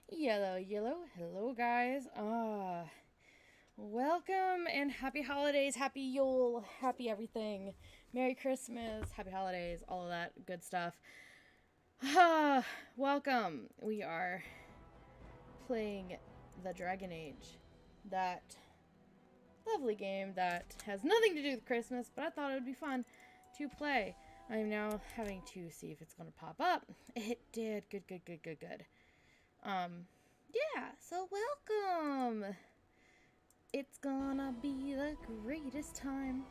Yellow, hello guys. Welcome and happy holidays, happy Yule, happy everything. Merry Christmas, happy holidays, all of that good stuff. Welcome. We are playing the Dragon Age. That lovely game that has nothing to do with Christmas, but I thought it would be fun to play. I'm now having to see if it's going to pop up. It did. Good. Yeah, so welcome. It's gonna be the greatest time.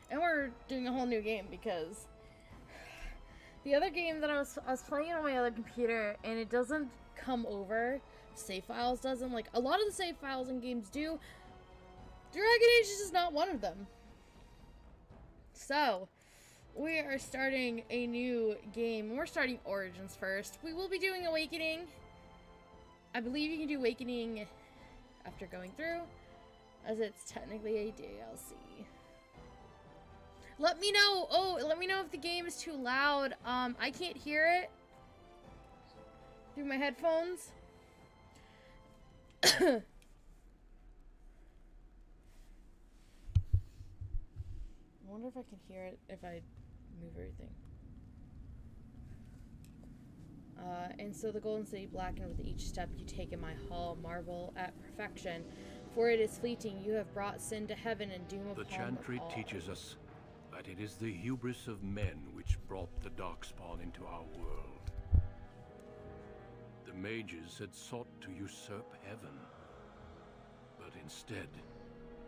And we're doing a whole new game because the other game that I was playing on my other computer and it doesn't come over. Save files doesn't. Like, a lot of the save files in games do. Dragon Age is just not one of them. So, we are starting a new game. We're starting Origins first. We will be doing Awakening. I believe you can do Awakening after going through, as it's technically a DLC. Let me know. Let me know if the game is too loud. I can't hear it through my headphones. I wonder if I can hear it if I move everything. And so the golden city blackened with each step you take in my hall, marvel at perfection. For it is fleeting, you have brought sin to heaven and doom upon The chantry teaches us that it is the hubris of men which brought the darkspawn into our world. The mages had sought to usurp heaven, but instead,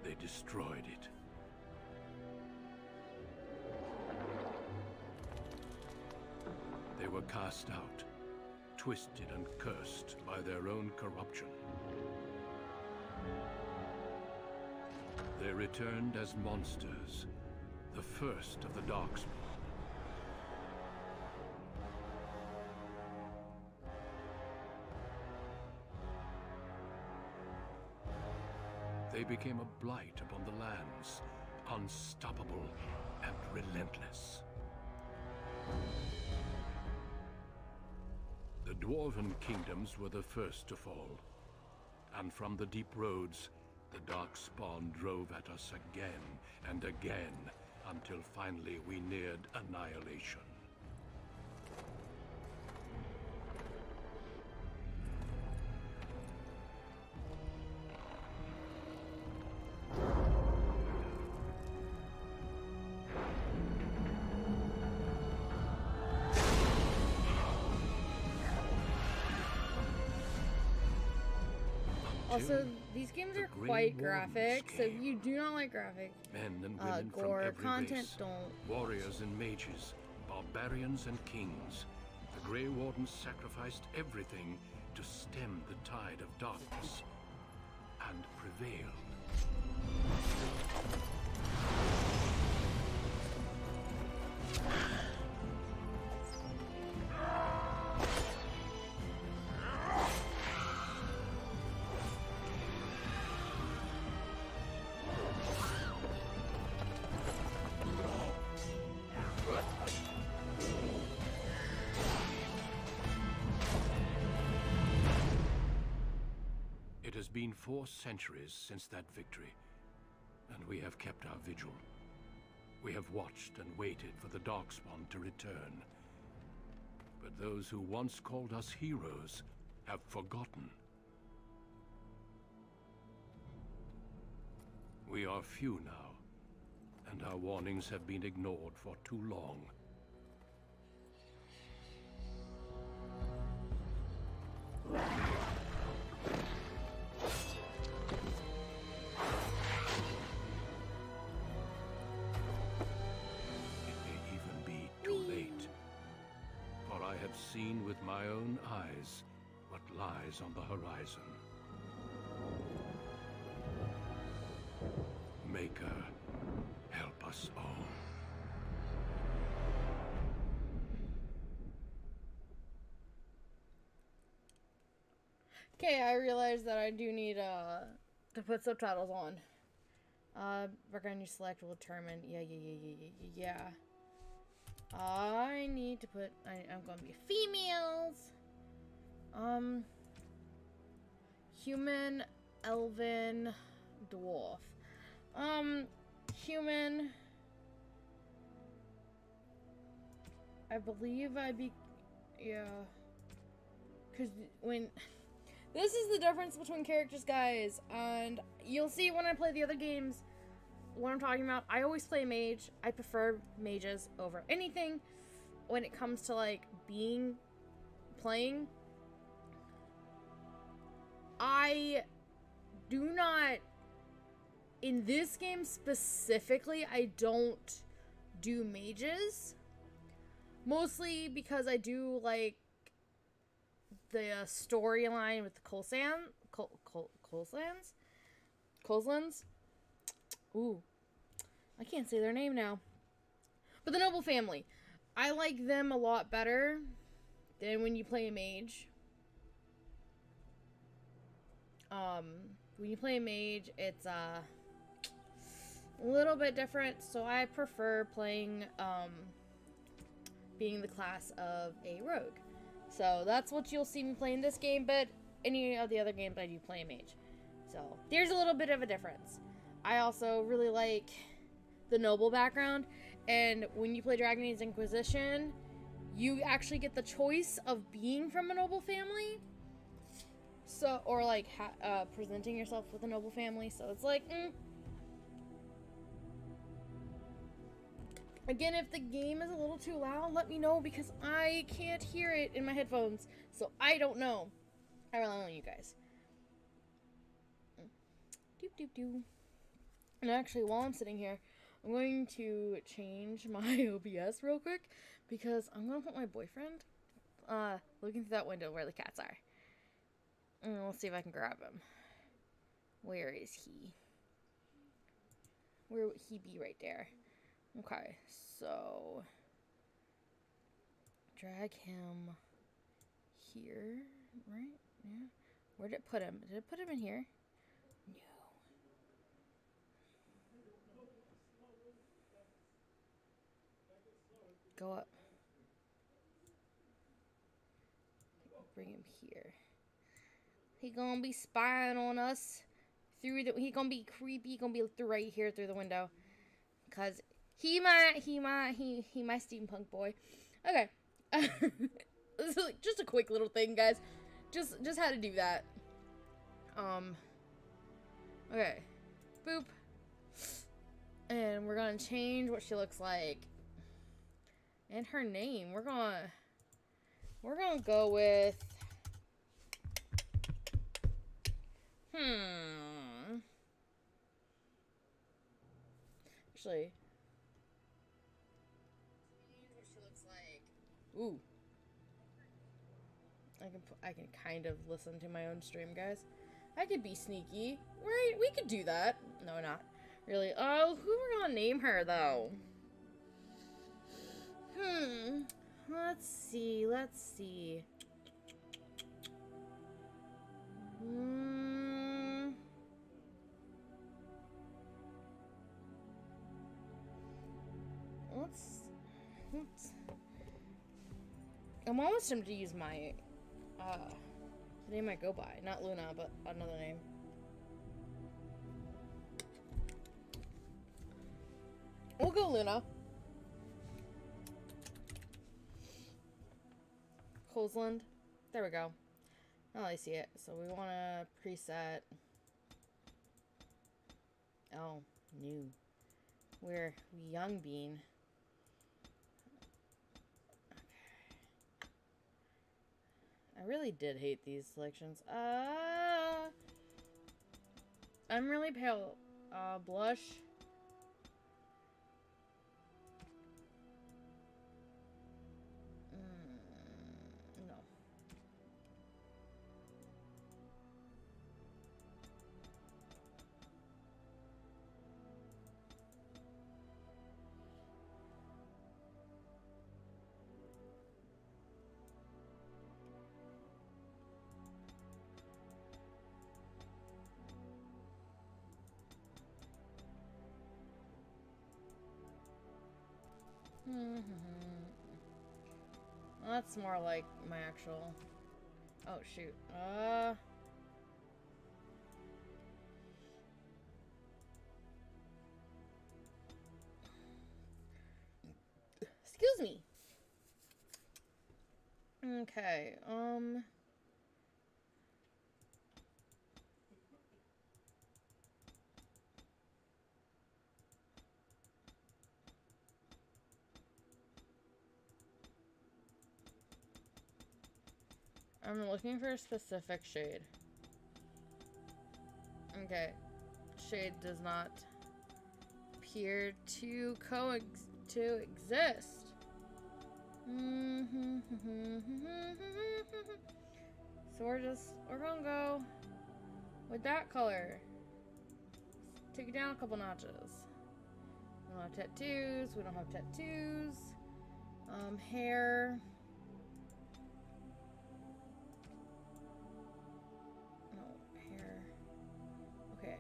they destroyed it. They were cast out, twisted and cursed by their own corruption. They returned as monsters, the first of the Darkspawn. They became a blight upon the lands, unstoppable and relentless. The Dwarven kingdoms were the first to fall, and from the deep roads, the Darkspawn drove at us again and again, until finally we neared annihilation. Also, these games are quite graphic, so if you do not like graphic, men and women gore from every content, race, don't. warriors and mages, barbarians and kings. The Grey Wardens sacrificed everything to stem the tide of darkness, and prevailed. It has been 4 centuries since that victory, and we have kept our vigil. We have watched and waited for the Darkspawn to return. But those who once called us heroes have forgotten. We are few now, and our warnings have been ignored for too long. I have seen with my own eyes what lies on the horizon. Maker, help us all. Okay, I realize that I do need to put subtitles on. Background you select will determine. Yeah. I need to put... I'm going to be females. Human, elven, dwarf. Human. I believe yeah. Because when... This is the difference between characters, guys. And you'll see when I play the other games what I'm talking about. I always play mage. I prefer mages over anything when it comes to, like, playing. I do not... In this game specifically, I don't do mages. Mostly because I do, like, the storyline with the Colslands? Ooh. I can't say their name now. But the noble family. I like them a lot better than when you play a mage. When you play a mage, it's, a little bit different. So I prefer playing, being the class of a rogue. So that's what you'll see me play in this game, but any of the other games I do play a mage. So there's a little bit of a difference. I also really like the noble background, and when you play Dragon Age Inquisition, you actually get the choice of being from a noble family. So, or like presenting yourself with a noble family. So it's like, Again, if the game is a little too loud, let me know, because I can't hear it in my headphones. So I don't know. I rely on you guys. Doop doop doop. And actually, while I'm sitting here, I'm going to change my OBS real quick, because I'm going to put my boyfriend looking through that window where the cats are. And we'll see if I can grab him. Where is he? Where would he be? Right there. Okay, so drag him here, right? Yeah. Where did it put him? Did it put him in here? No. Go up. Bring him here. He gonna be spying on us through the. He gonna be creepy. He gonna be through right here through the window, cause he my steampunk boy. Okay. This is like just a quick little thing, guys. Just how to do that. Okay. Boop. And we're gonna change what she looks like. And her name. We're gonna go with actually, what she looks like. Ooh. I can kind of listen to my own stream, guys. I could be sneaky. Right? We could do that. No, not really. Oh, who we're gonna name her, though? Let's see. Let's I'm almost tempted to use my the name I go by. Not Luna, but another name. We'll go Luna. Colsland. There we go. Now I see it. So we want to preset. Oh, new. We're Young Bean. I really did hate these selections. I'm really pale. Blush. No. Well, that's more like my actual Oh, shoot. Excuse me. Okay, I'm looking for a specific shade. Okay. Shade does not appear to exist. So we're gonna go with that color. Take it down a couple notches. We don't have tattoos. We don't have tattoos. Hair. No, hair. Okay.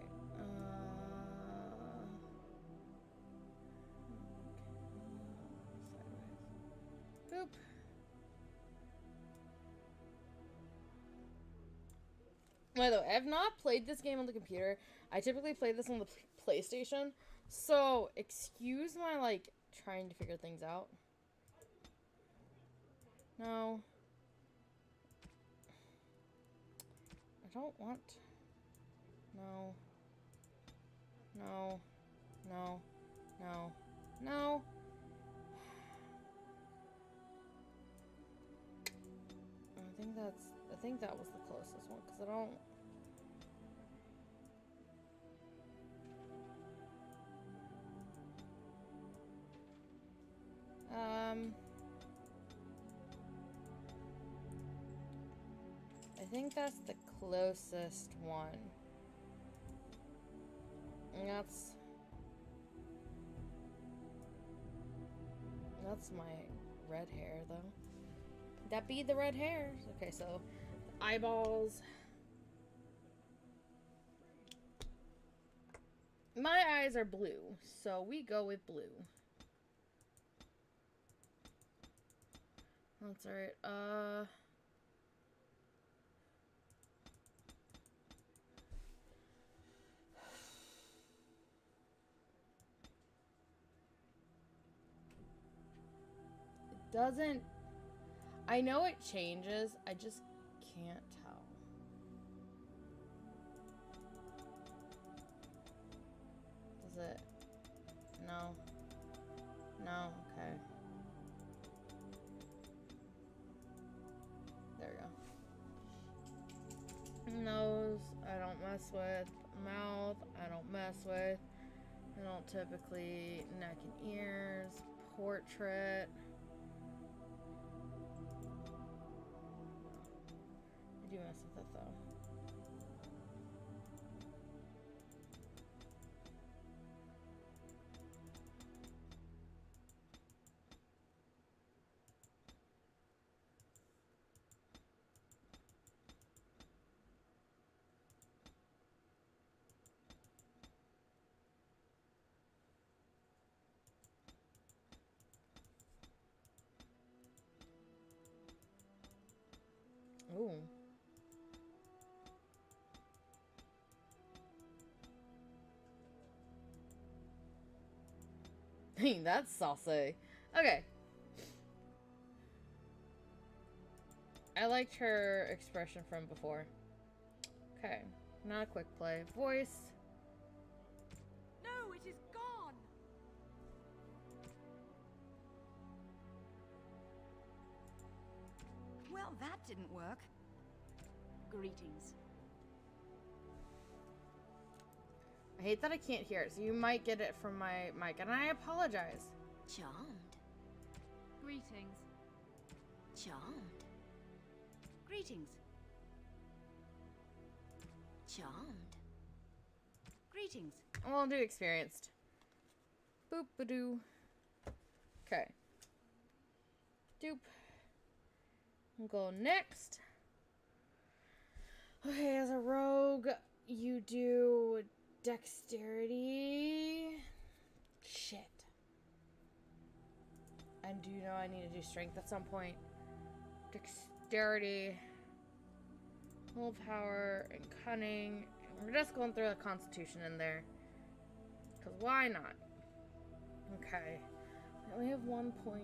Boop. By the way, I have not played this game on the computer. I typically play this on the PlayStation. So, excuse my, like, trying to figure things out. No. I don't want... No. No. No. No. No. I think that was the closest one, because I don't... I think that's the closest one. And that's my red hair, though. Could that be the red hair? Okay, so eyeballs. My eyes are blue, so we go with blue. That's alright. It doesn't... I know it changes, I just can't tell. Does it? No. No, okay. There we go. Nose, I don't mess with. Mouth, I don't mess with. I don't typically. Neck and ears. Portrait. I do mess with it though. Ooh. That's saucy. Okay. I liked her expression from before. Okay. Not a quick play. Voice. No, it is gone. Well, that didn't work. Greetings. I hate that I can't hear it, so you might get it from my mic, and I apologize. Charmed. Greetings. Charmed. Greetings. Charmed. Greetings. Well, I'll do experienced. Boop-a-doo. Okay. Doop. We'll go next. Okay, as a rogue, you do dexterity. Shit. I do know I need to do strength at some point. Dexterity. Willpower and cunning. And we're just going through the constitution in there. Because why not? Okay. We only have 1 point.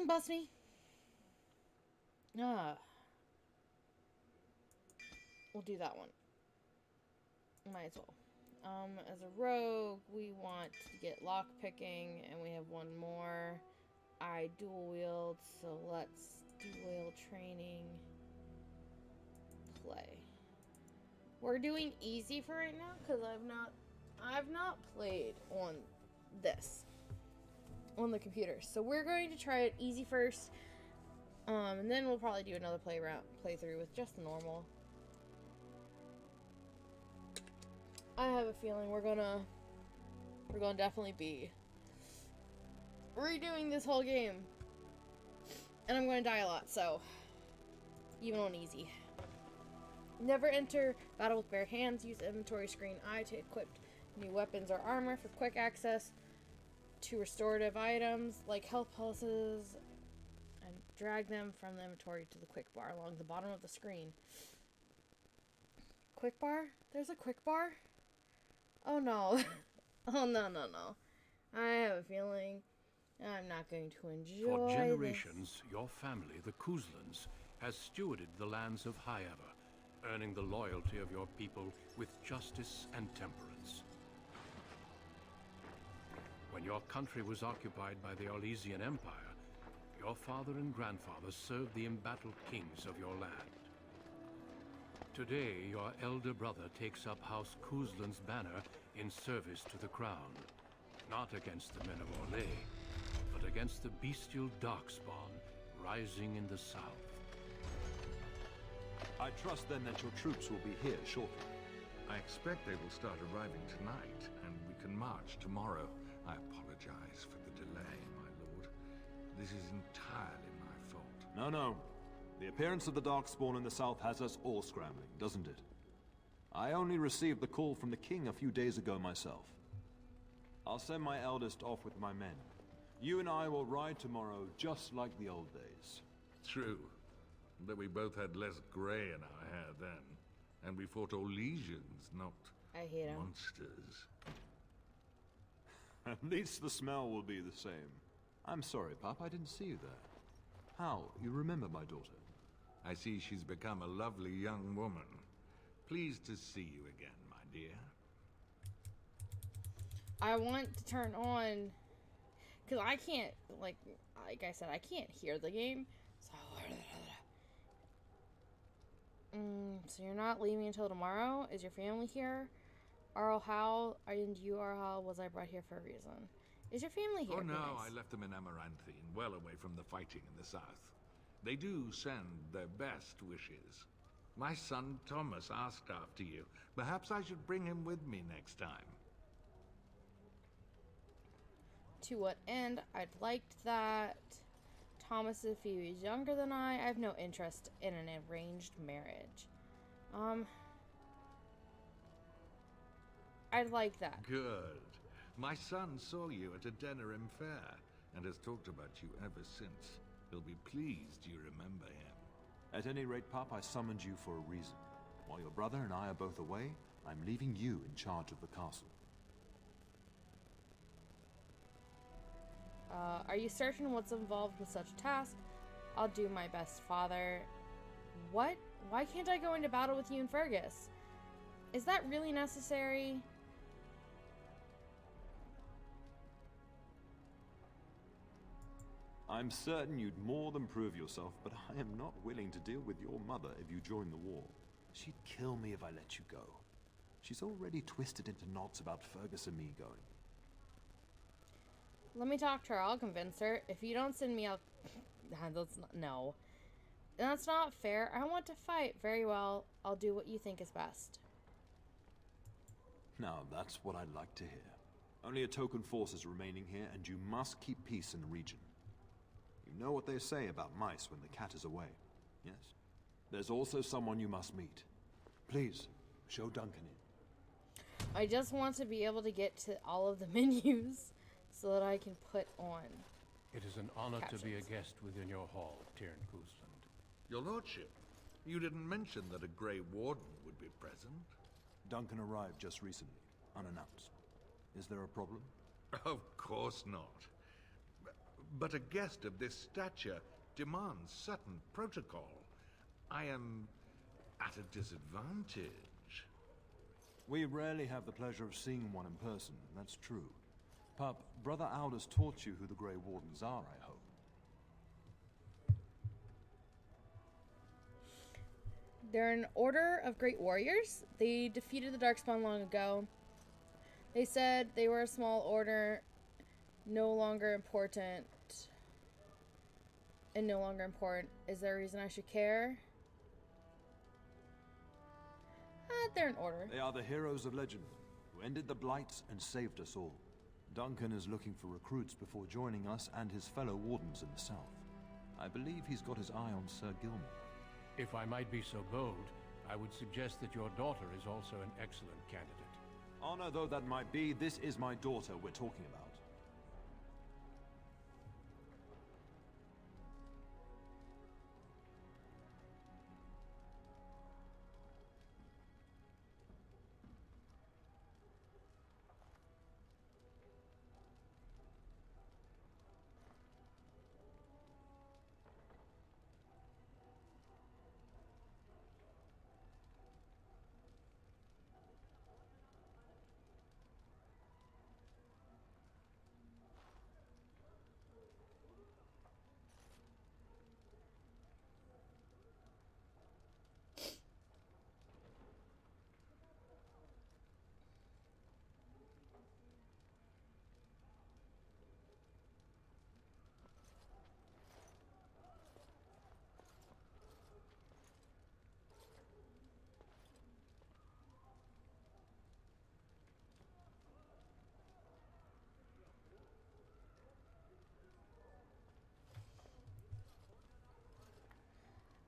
Bust me. We'll do that one. Might as well. As a rogue, we want to get lock picking, and we have one more. I dual wield, so let's dual training. Play. We're doing easy for right now because I've not played on this. On the computer. So we're going to try it easy first. And then we'll probably do another playthrough with just normal. I have a feeling we're gonna definitely be redoing this whole game. And I'm gonna die a lot, so even on easy. Never enter battle with bare hands. Use inventory screen I to equip new weapons or armor for quick access to restorative items like health pulses, and drag them from the inventory to the quick bar along the bottom of the screen. Quick bar? There's a quick bar? Oh no. Oh no. I have a feeling I'm not going to enjoy For generations, this. your family, the Kuzlans, has stewarded the lands of Highever, earning the loyalty of your people with justice and temperance. When your country was occupied by the Orlesian Empire, your father and grandfather served the embattled kings of your land. Today, your elder brother takes up House Kuzlan's banner in service to the crown, not against the men of Orlais, but against the bestial darkspawn rising in the south. I trust then that your troops will be here shortly. I expect they will start arriving tonight, and we can march tomorrow. I apologize for the delay, my lord. This is entirely my fault. No. The appearance of the Darkspawn in the south has us all scrambling, doesn't it? I only received the call from the king a few days ago myself. I'll send my eldest off with my men. You and I will ride tomorrow just like the old days. True. But we both had less gray in our hair then. And we fought Orlesians, not I hate him. monsters. At least the smell will be the same. I'm sorry, Pop, I didn't see you there. How? You remember my daughter? I see she's become a lovely young woman. Pleased to see you again, my dear. I want to turn on, because I can't, like I said, I can't hear the game. So you're not leaving until tomorrow? Is your family here? Arl Hal, and you, Arl Hal, was I brought here for a reason? Is your family here? Oh no, Nice. I left them in Amaranthine, well away from the fighting in the south. They do send their best wishes. My son Thomas asked after you. Perhaps I should bring him with me next time. To what end? I'd liked that. Thomas, if he was younger than I have no interest in an arranged marriage. I'd like that. Good. My son saw you at a Denerim fair and has talked about you ever since. He'll be pleased you remember him. At any rate, Pop, I summoned you for a reason. While your brother and I are both away, I'm leaving you in charge of the castle. Are you certain what's involved with such a task? I'll do my best, Father. What? Why can't I go into battle with you and Fergus? Is that really necessary? I'm certain you'd more than prove yourself, but I am not willing to deal with your mother if you join the war. She'd kill me if I let you go. She's already twisted into knots about Fergus and me going. Let me talk to her. I'll convince her. If you don't send me, I'll... No. That's not fair. I want to fight. Very well. I'll do what you think is best. Now, that's what I'd like to hear. Only a token force is remaining here, and you must keep peace in the region. You know what they say about mice when the cat is away, yes? There's also someone you must meet. Please, show Duncan in. I just want to be able to get to all of the menus so that I can put on. It is an honor to be a Captions. guest within your hall, Tyrant Goosland. Your lordship, you didn't mention that a Grey Warden would be present. Duncan arrived just recently, unannounced. Is there a problem? Of course not. But a guest of this stature demands certain protocol. I am at a disadvantage. We rarely have the pleasure of seeing one in person, that's true. Pup, Brother Aldous taught you who the Grey Wardens are, I hope. They're an order of great warriors. They defeated the Darkspawn long ago. They said they were a small order, no longer important. And no longer important. Is there a reason I should care? They're an order. They are the heroes of legend, who ended the Blights and saved us all. Duncan is looking for recruits before joining us and his fellow wardens in the south. I believe he's got his eye on Sir Gilmore. If I might be so bold, I would suggest that your daughter is also an excellent candidate. Honor though that might be, this is my daughter we're talking about.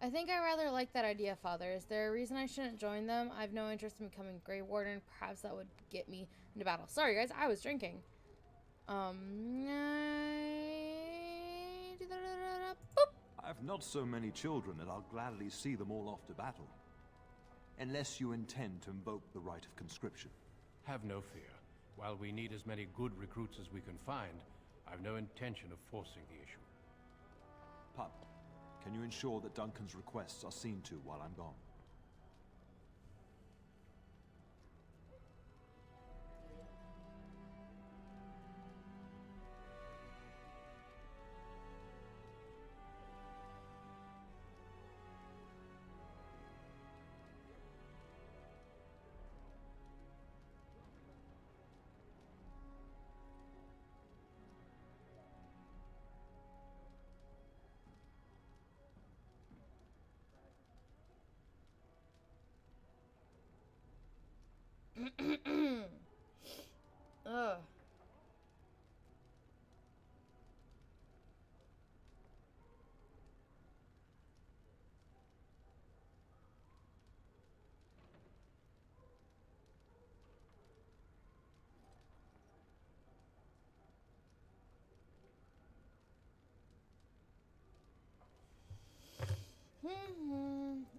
I think I rather like that idea, Father. Is there a reason I shouldn't join them? I have no interest in becoming Grey Warden. Perhaps that would get me into battle. Sorry, guys. I was drinking. Boop. I have not so many children that I'll gladly see them all off to battle. Unless you intend to invoke the right of conscription. Have no fear. While we need as many good recruits as we can find, I've no intention of forcing the issue. Pup, can you ensure that Duncan's requests are seen to while I'm gone? Ugh.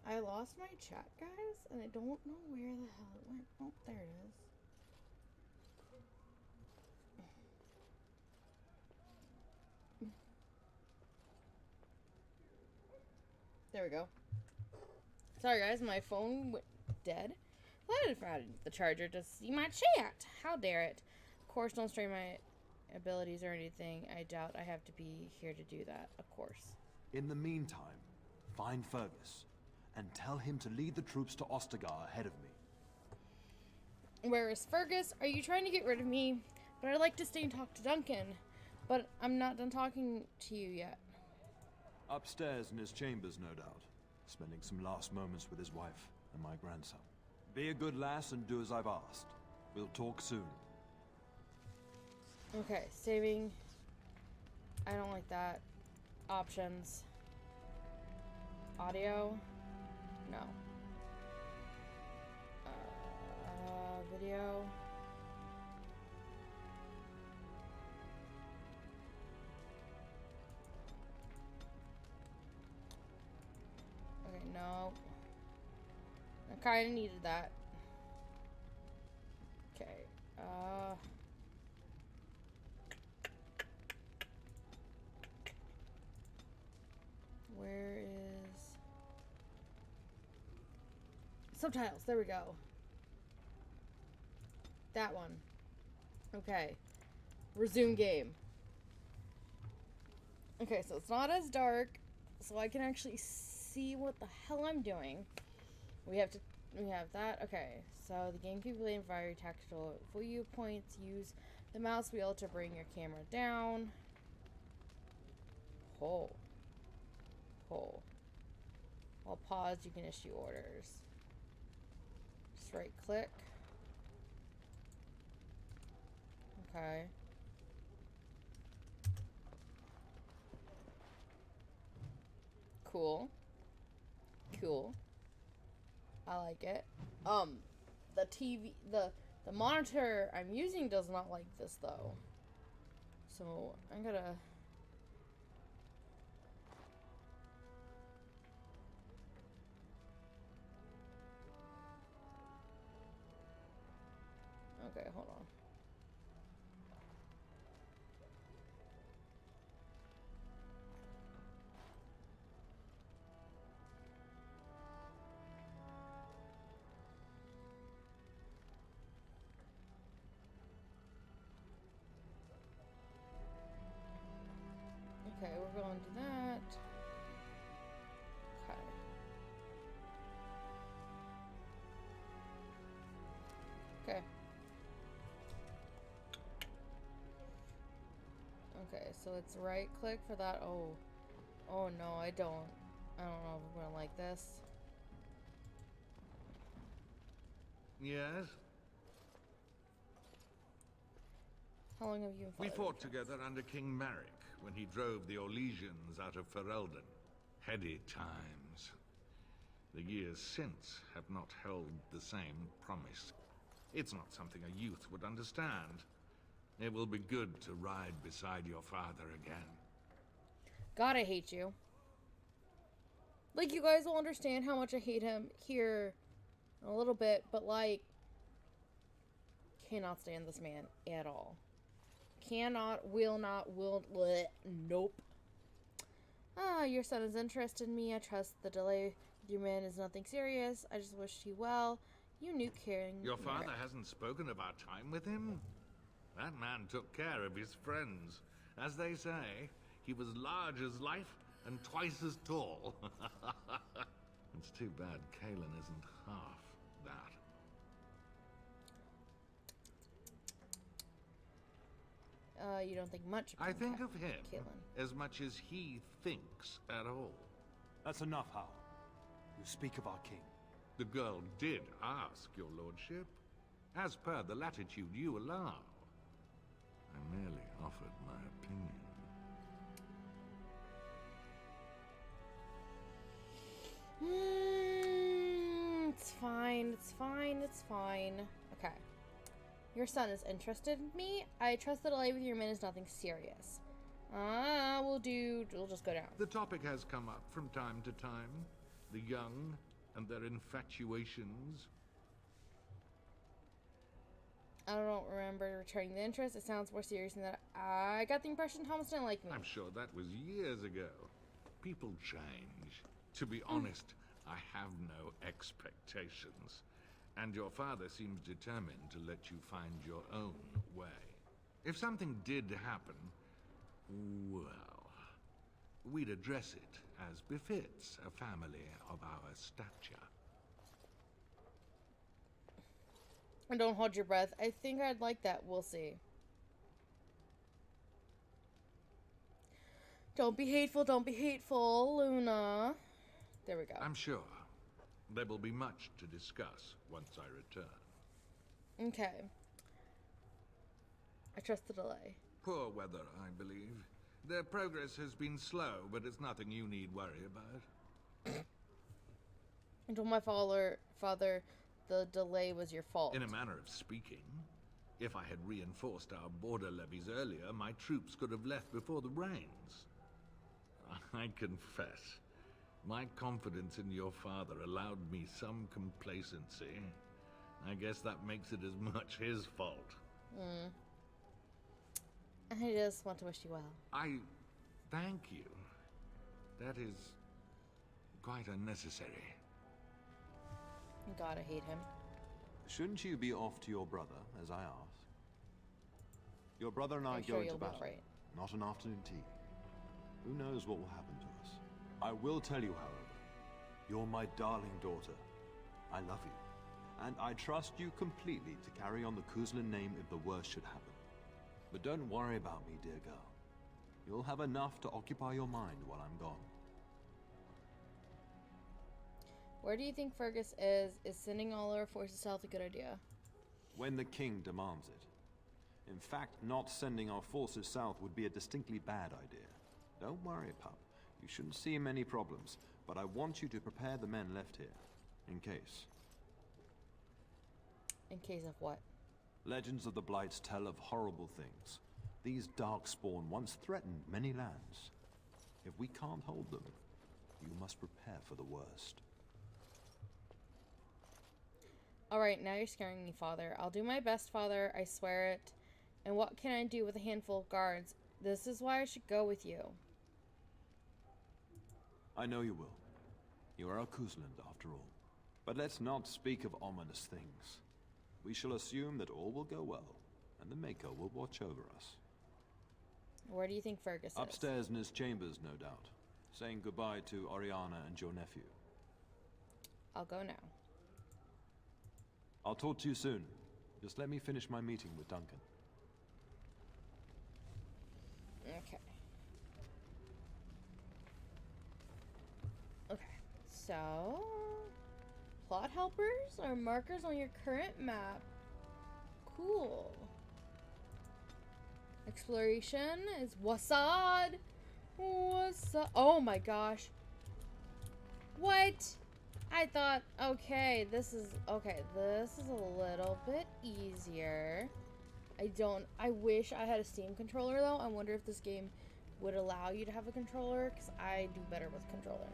I lost my chat, guys, and I don't know where the hell it went. Oh, there it is. There we go. Sorry, guys, my phone went dead. I had to add the charger to see my chat. How dare it? Of course, don't strain my abilities or anything. I doubt I have to be here to do that. Of course. In the meantime, find Fergus and tell him to lead the troops to Ostagar ahead of me. Where is Fergus? Are you trying to get rid of me? But I'd like to stay and talk to Duncan. But I'm not done talking to you yet. Upstairs in his chambers, no doubt. Spending some last moments with his wife and my grandson. Be a good lass and do as I've asked. We'll talk soon. Okay, saving. I don't like that. Options. Audio. No. Video. Okay, no. I kinda needed that. Okay, where is subtitles? There we go. That one. Okay. Resume game. Okay, so it's not as dark, so I can actually see what the hell I'm doing. We have that. Okay, so the game can be played in very tactile viewpoints. Use the mouse wheel to bring your camera down. While pause, you can issue orders. Just right click. Okay. Cool. I like it. The TV, the monitor I'm using does not like this though. So I'm gonna. Okay, hold on. Okay, we're going to that. Okay. Okay. Okay, so it's right click for that. Oh no, I don't know if I'm gonna like this. Yes? How long have you been We following fought me? together under King Merrick when he drove the Orlesians out of Ferelden. Heady times. The years since have not held the same promise. It's not something a youth would understand. It will be good to ride beside your father again. God, I hate you. Like, you guys will understand how much I hate him here in a little bit, but, like, cannot stand this man at all. Cannot, will not, bleh, nope. Your son is interested in me. I trust the delay with your man is nothing serious. I just wished you well. You knew King Your father Merrick. hasn't spoken of our time with him? That man took care of his friends. As they say, he was large as life and twice as tall. It's too bad Kalen isn't half that. You don't think much of I him, think of him Kalen. as much as he thinks at all. That's enough, Hal. You speak of our king. The girl did ask, your lordship, as per the latitude you allow. I merely offered my opinion. It's fine, it's fine, it's fine. Okay. Your son is interested in me. I trust the delay with your men is nothing serious. We'll just go down. The topic has come up from time to time. The young and their infatuations. I don't remember returning the interest. It sounds more serious than that. I got the impression Thomas didn't like me. I'm sure that was years ago. People change. To be honest, I have no expectations. And your father seems determined to let you find your own way. If something did happen, well, we'd address it as befits a family of our stature. And don't hold your breath. I think I'd like that. We'll see. Don't be hateful, Luna. There we go. I'm sure there will be much to discuss once I return. Okay. I trust the delay. Poor weather, I believe. Their progress has been slow, but it's nothing you need worry about. I told my father the delay was your fault. In a manner of speaking, if I had reinforced our border levies earlier, my troops could have left before the rains. I confess, my confidence in your father allowed me some complacency. I guess that makes it as much his fault. I just want to wish you well. I thank you. That is quite unnecessary. God, I hate him. Shouldn't you be off to your brother, as I asked? Your brother and I I'm go sure into you'll be battle, right. not an afternoon tea. Who knows what will happen to us? I will tell you, however, you're my darling daughter. I love you, and I trust you completely to carry on the Kuzlin name if the worst should happen. But don't worry about me, dear girl. You'll have enough to occupy your mind while I'm gone. Where do you think Fergus is? Is sending all our forces south a good idea? When the king demands it. In fact, not sending our forces south would be a distinctly bad idea. Don't worry, pup. You shouldn't see many problems, but I want you to prepare the men left here, in case. In case of what? Legends of the Blights tell of horrible things. These darkspawn once threatened many lands. If we can't hold them, you must prepare for the worst. Alright, now you're scaring me, Father. I'll do my best, Father. I swear it. And what can I do with a handful of guards? This is why I should go with you. I know you will. You are a Kuzland, after all. But let's not speak of ominous things. We shall assume that all will go well, and the Mako will watch over us. Where do you think Fergus is? Upstairs in his chambers, no doubt. Saying goodbye to Oriana and your nephew. I'll go now. I'll talk to you soon. Just let me finish my meeting with Duncan. Okay. Okay, so... plot helpers are markers on your current map. Cool. Exploration is Wasad. Wasad. Oh my gosh. What? I thought, okay, this is a little bit easier. I wish I had a Steam controller though. I wonder if this game would allow you to have a controller, because I do better with controller.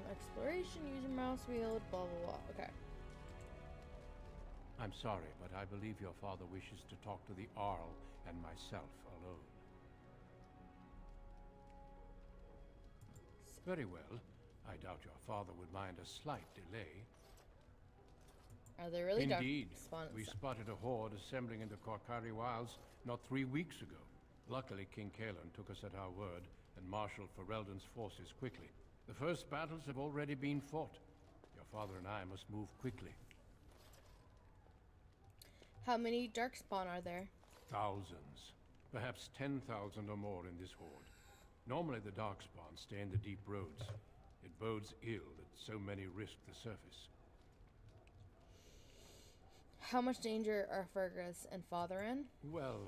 Exploration, use your mouse wheel, blah blah blah. Okay. I'm sorry, but I believe your father wishes to talk to the Arl and myself alone. Very well. I doubt your father would mind a slight delay. Are they really dark? Indeed. We spotted a horde assembling in the Korkari Wilds not 3 weeks ago. Luckily, King Kaelin took us at our word and marshaled Ferelden's forces quickly. The first battles have already been fought. Your father and I must move quickly. How many darkspawn are there? Thousands. Perhaps 10,000 or more in this horde. Normally the darkspawn stay in the deep roads. It bodes ill that so many risk the surface. How much danger are Fergus and Father in? Well,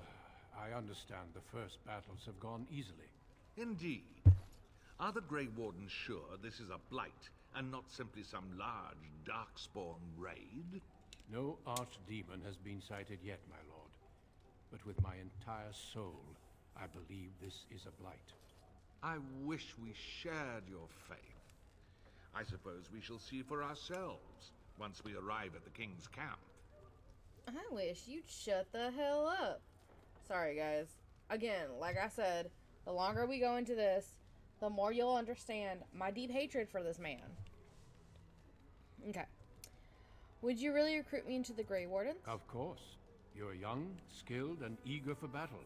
I understand the first battles have gone easily. Indeed. Are the Grey Wardens sure this is a blight, and not simply some large darkspawn raid? No archdemon has been sighted yet, my lord. But with my entire soul, I believe this is a blight. I wish we shared your faith. I suppose we shall see for ourselves once we arrive at the King's camp. I wish you'd shut the hell up. Sorry, guys. Again, like I said, the longer we go into this, the more you'll understand my deep hatred for this man. Okay. Would you really recruit me into the Grey Wardens? Of course. You're young, skilled, and eager for battle.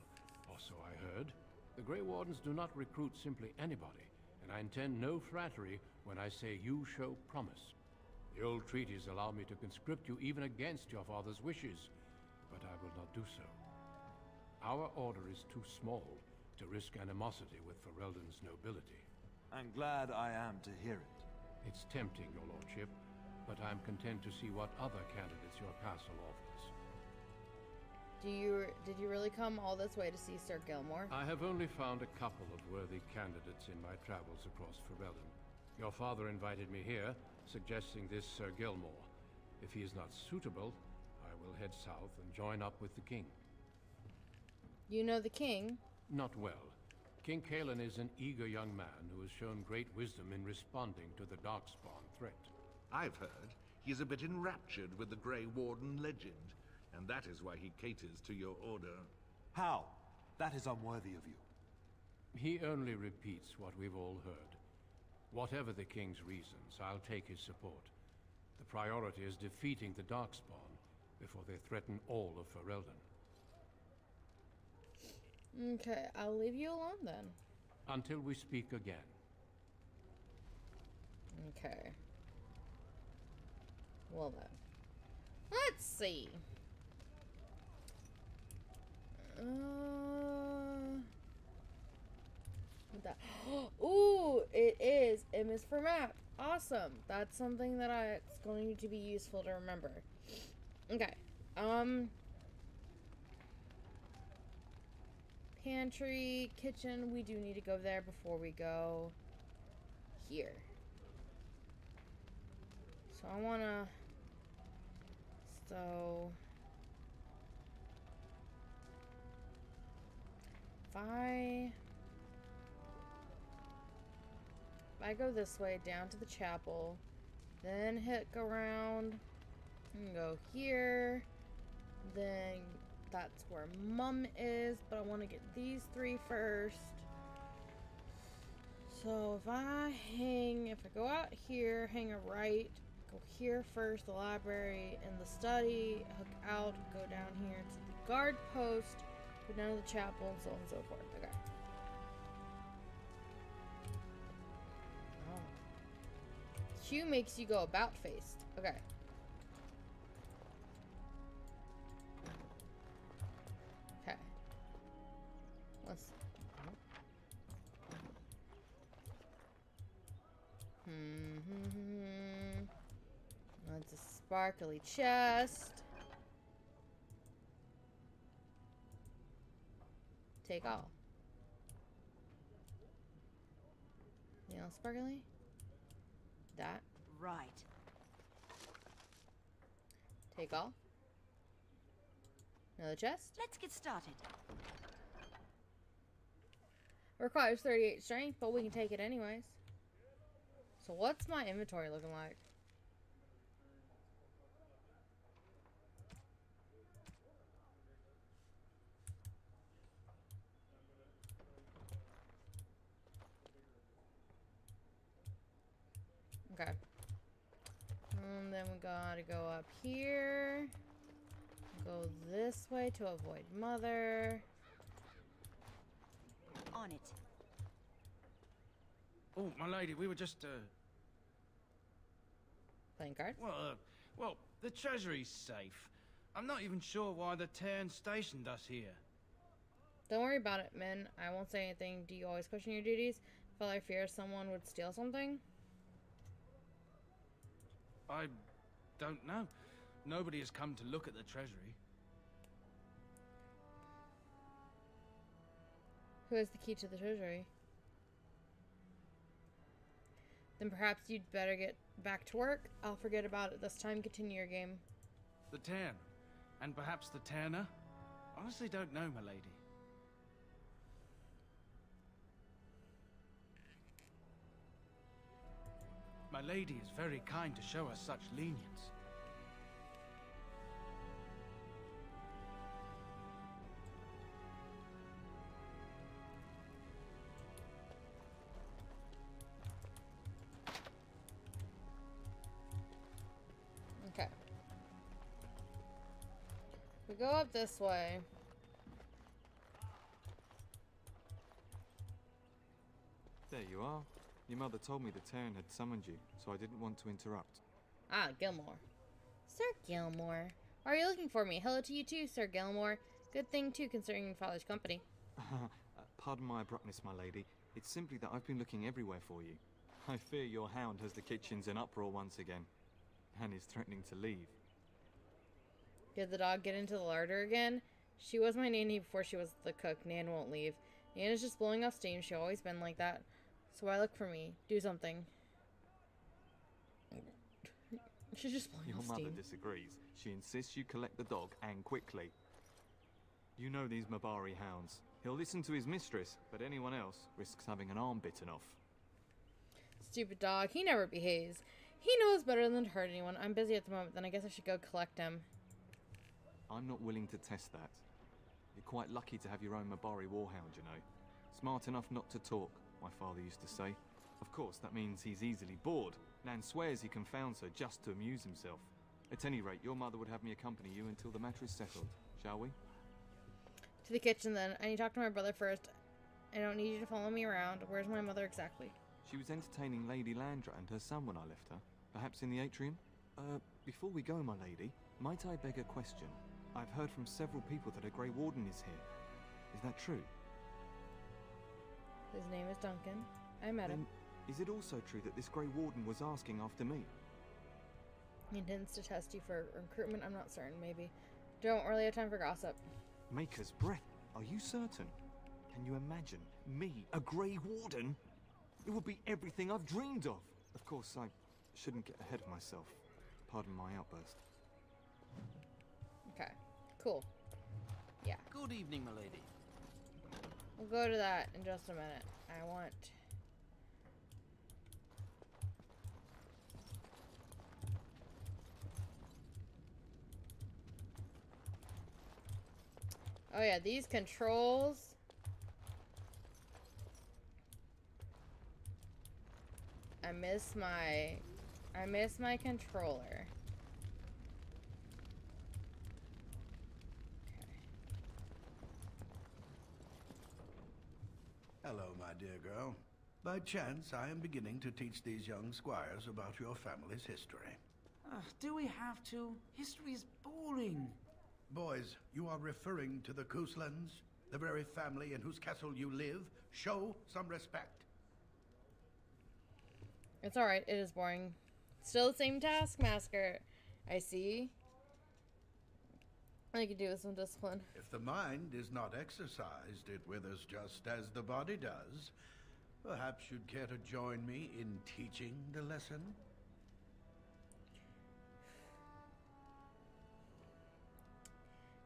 Or so I heard. The Grey Wardens do not recruit simply anybody, and I intend no flattery when I say you show promise. The old treaties allow me to conscript you even against your father's wishes, but I will not do so. Our order is too small to risk animosity with Ferelden's nobility. I'm glad I am to hear it. It's tempting, your lordship, but I'm content to see what other candidates your castle offers. Did you really come all this way to see Sir Gilmore? I have only found a couple of worthy candidates in my travels across Ferelden. Your father invited me here, suggesting this Sir Gilmore. If he is not suitable, I will head south and join up with the king. You know the king? Not well. King Kalen is an eager young man who has shown great wisdom in responding to the Darkspawn threat. I've heard he is a bit enraptured with the Grey Warden legend, and that is why he caters to your order. How? That is unworthy of you. He only repeats what we've all heard. Whatever the king's reasons, I'll take his support. The priority is defeating the Darkspawn before they threaten all of Ferelden. Okay, I'll leave you alone then. Until we speak again. Okay. Well then. Let's see. That. Ooh, it is. M is for map. Awesome. That's something that it's going to be useful to remember. Okay. Pantry, kitchen. We do need to go there before we go here. So I wanna. So. If I go this way down to the chapel, then go around and go here, then that's where Mum is, but I want to get these three first. So if I go out here, hang a right, go here first, the library and the study, hook out, go down here to the guard post, go down to the chapel, and so on and so forth. Okay. Q makes you go about faced. Okay. Okay. Let's. That's a sparkly chest. Take all. You know, sparkly? That. Right. Take all. Another chest. Let's get started. Requires 38 strength, but we can take it anyways. So what's my inventory looking like? Okay. And then we gotta go up here. Go this way to avoid Mother. On it. Oh, my lady, we were just, Playing cards? well, the treasury's safe. I'm not even sure why the Tarn stationed us here. Don't worry about it, men. I won't say anything. Do you always question your duties? Felt I fear someone would steal something? I don't know. Nobody has come to look at the treasury. Who has the key to the treasury? Then perhaps you'd better get back to work. I'll forget about it this time. Continue your game. The Tarn. And perhaps the Tanner? Honestly don't know, my lady. My lady is very kind to show us such lenience. Okay. We go up this way. There you are. Your mother told me the Tarn had summoned you, so I didn't want to interrupt. Ah, Gilmore. Sir Gilmore. Why are you looking for me? Hello to you too, Sir Gilmore. Good thing too, considering your father's company. Pardon my abruptness, my lady. It's simply that I've been looking everywhere for you. I fear your hound has the kitchens in uproar once again. and is threatening to leave. Did the dog get into the larder again? She was my nanny before she was the cook. Nan won't leave. Nan is just blowing off steam. She's always been like that. So why look for me? Do something. She's just blowing Your off mother steam. disagrees. She insists you collect the dog, and quickly. You know these Mabari hounds. He'll listen to his mistress, but anyone else risks having an arm bitten off. Stupid dog. He never behaves. He knows better than to hurt anyone. I'm busy at the moment, then I guess I should go collect him. I'm not willing to test that. You're quite lucky to have your own Mabari warhound, you know. Smart enough not to talk, my father used to say. Of course, that means he's easily bored. Nan swears he confounds her just to amuse himself. At any rate, your mother would have me accompany you until the matter is settled, shall we? To the kitchen, then. I need to talk to my brother first. I don't need you to follow me around. Where's my mother exactly? She was entertaining Lady Landra and her son when I left her. Perhaps in the atrium? Before we go, my lady, might I beg a question? I've heard from several people that a Grey Warden is here. Is that true? His name is Duncan. I met him. Is it also true that this Grey Warden was asking after me? He intends to test you for recruitment. I'm not certain, maybe. Don't really have time for gossip. Maker's breath. Are you certain? Can you imagine? Me, a Grey Warden? It would be everything I've dreamed of. Of course, I shouldn't get ahead of myself. Pardon my outburst. Okay. Cool. Yeah. Good evening, my lady. We'll go to that in just a minute. I want... Oh yeah, these controls. I miss my controller. Hello, my dear girl. By chance, I am beginning to teach these young squires about your family's history. Do we have to? History is boring. Boys, you are referring to the Couslands, the very family in whose castle you live. Show some respect. It's alright, it is boring. Still the same taskmaster, I see. I could do with some discipline. If the mind is not exercised, it withers just as the body does. Perhaps you'd care to join me in teaching the lesson?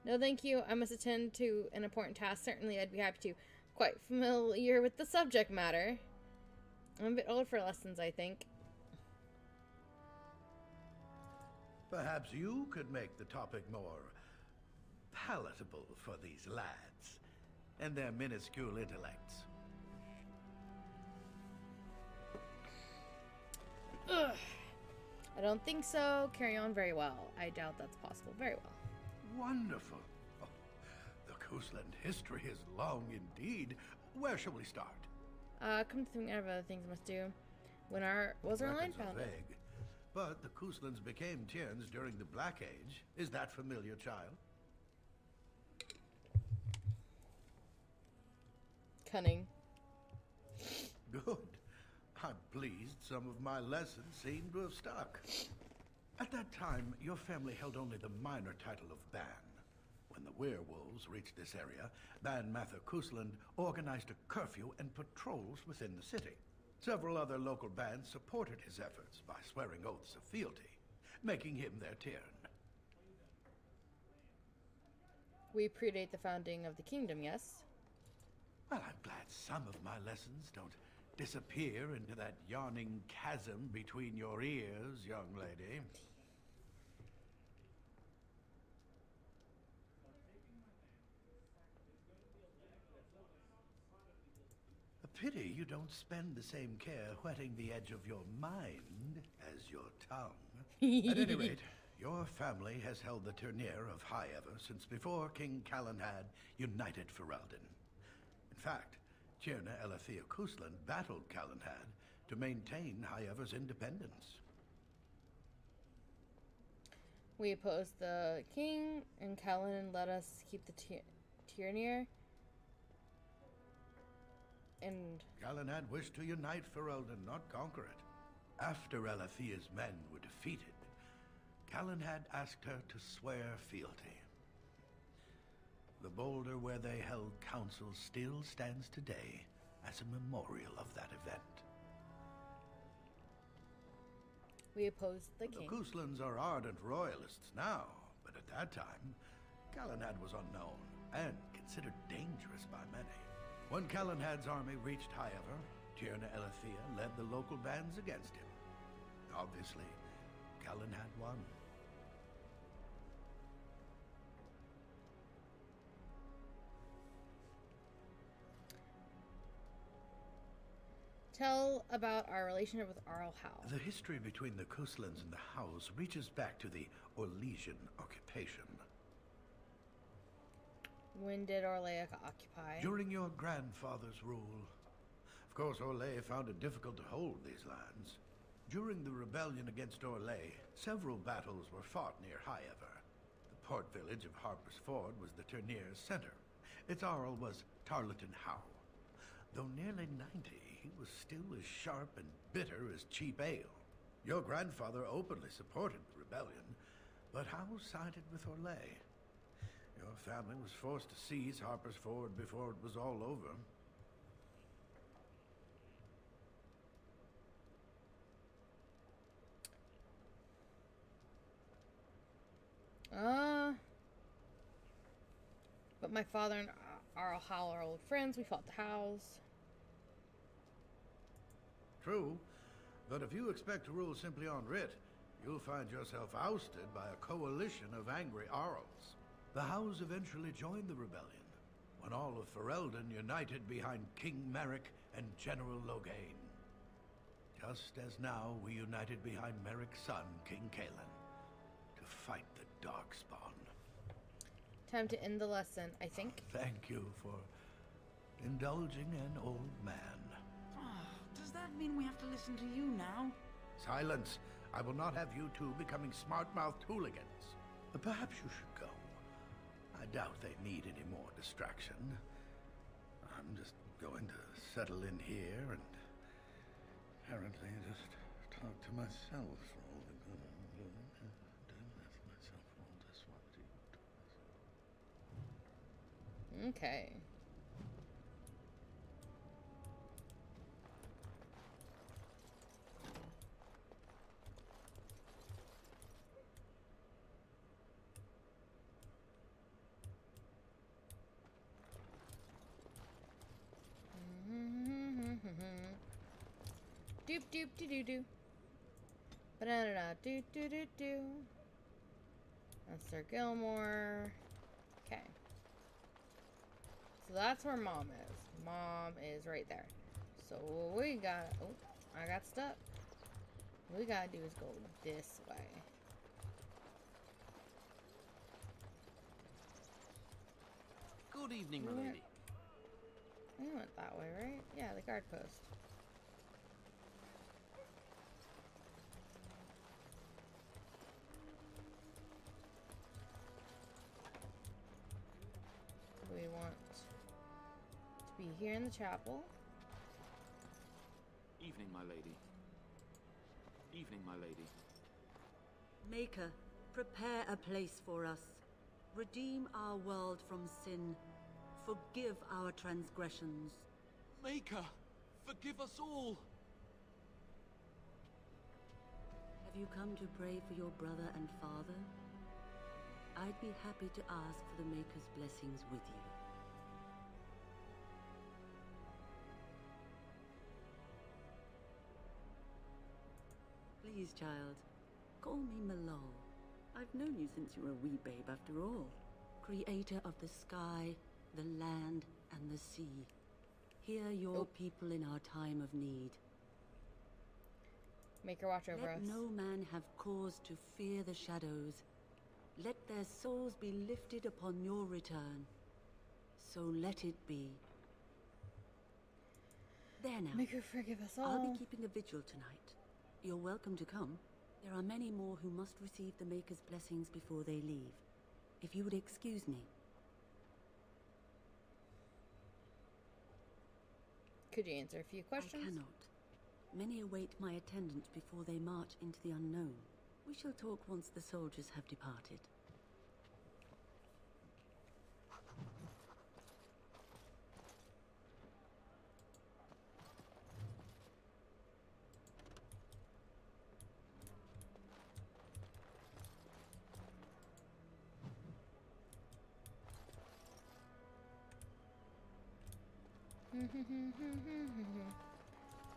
No, thank you. I must attend to an important task. Certainly, I'd be happy to. Quite familiar with the subject matter. I'm a bit old for lessons, I think. Perhaps you could make the topic more palatable for these lads and their minuscule intellects. Ugh. I don't think so. Carry on very well. I doubt that's possible. Very well. Wonderful. Oh, the Cousland history is long indeed. Where shall we start? Come to think of other things I must do. When was our line Records are founded? vague, but the Couslands became Tierns during the Black Age. Is that familiar, child? Cunning. Good. I'm pleased some of my lessons seem to have stuck. At that time, your family held only the minor title of Ban. When the werewolves reached this area, Ban Mather Cousland organized a curfew and patrols within the city. Several other local bands supported his efforts by swearing oaths of fealty, making him their Tiern. We predate the founding of the kingdom, yes? Well, I'm glad some of my lessons don't disappear into that yawning chasm between your ears, young lady. A pity you don't spend the same care whetting the edge of your mind as your tongue. At any rate, your family has held the tournure of High Ever since before King Calenhad united Ferelden. In fact, Tierna Elethea Cousland battled Calenhad to maintain High Ever's independence. We opposed the king, and Callan let us keep the Tiernir. And Calenhad wished to unite Ferelden, not conquer it. After Elethea's men were defeated, Calenhad asked her to swear fealty. The boulder where they held council still stands today as a memorial of that event. We opposed the king. The Kuslans are ardent royalists now, but at that time, Calenhad was unknown and considered dangerous by many. When Calenhad's army reached Highever, Tierna Elethea led the local bands against him. Obviously, Calenhad won. Tell about our relationship with Arl Howe. The history between the Kuslans and the Howes reaches back to the Orlesian occupation. When did Orlaic occupy? During your grandfather's rule. Of course, Orlais found it difficult to hold these lands. During the rebellion against Orlais, several battles were fought near Highever. The port village of Harper's Ford was the tournier's center. Its Arl was Tarleton Howe. Though nearly 90, he was still as sharp and bitter as cheap ale. Your grandfather openly supported the rebellion, but Howe sided with Orlais. Your family was forced to seize Harper's Ford before it was all over. But my father and Arl Howe are old friends. We fought the Howes. True, but if you expect to rule simply on writ, you'll find yourself ousted by a coalition of angry Arls. The Howes eventually joined the rebellion, when all of Ferelden united behind King Merrick and General Loghain. Just as now we united behind Merrick's son, King Cailan, to fight the Darkspawn. Time to end the lesson, I think. Thank you for indulging an old man. Does that mean we have to listen to you now? Silence! I will not have you two becoming smart-mouthed hooligans. Perhaps you should go. I doubt they need any more distraction. I'm just going to settle in here and apparently just talk to myself for all the good I'm doing. Myself all this Okay. Doop doop doo doo doo. Ba-da-da-da doo doo doo doo. That's Sir Gilmore. Okay. So that's where Mom is. Mom is right there. So what we got... Oh, I got stuck. What we gotta do is go this way. Good evening, my lady. We went that way, right? Yeah, the guard post. We want to be here in the chapel. Evening, my lady. Evening, my lady. Maker, prepare a place for us. Redeem our world from sin. Forgive our transgressions. Maker, forgive us all. Have you come to pray for your brother and father? I'd be happy to ask for the Maker's blessings with you. Please, child, call me Malol. I've known you since you were a wee babe after all. Creator of the sky, the land, and the sea. Hear your people in our time of need. Make her watch over us. Let no man have cause to fear the shadows. Let their souls be lifted upon your return. So let it be. There now. Make her forgive us all. I'll be keeping a vigil tonight. You're welcome to come. There are many more who must receive the Maker's blessings before they leave. If you would excuse me. Could you answer a few questions? I cannot. Many await my attendance before they march into the unknown. We shall talk once the soldiers have departed.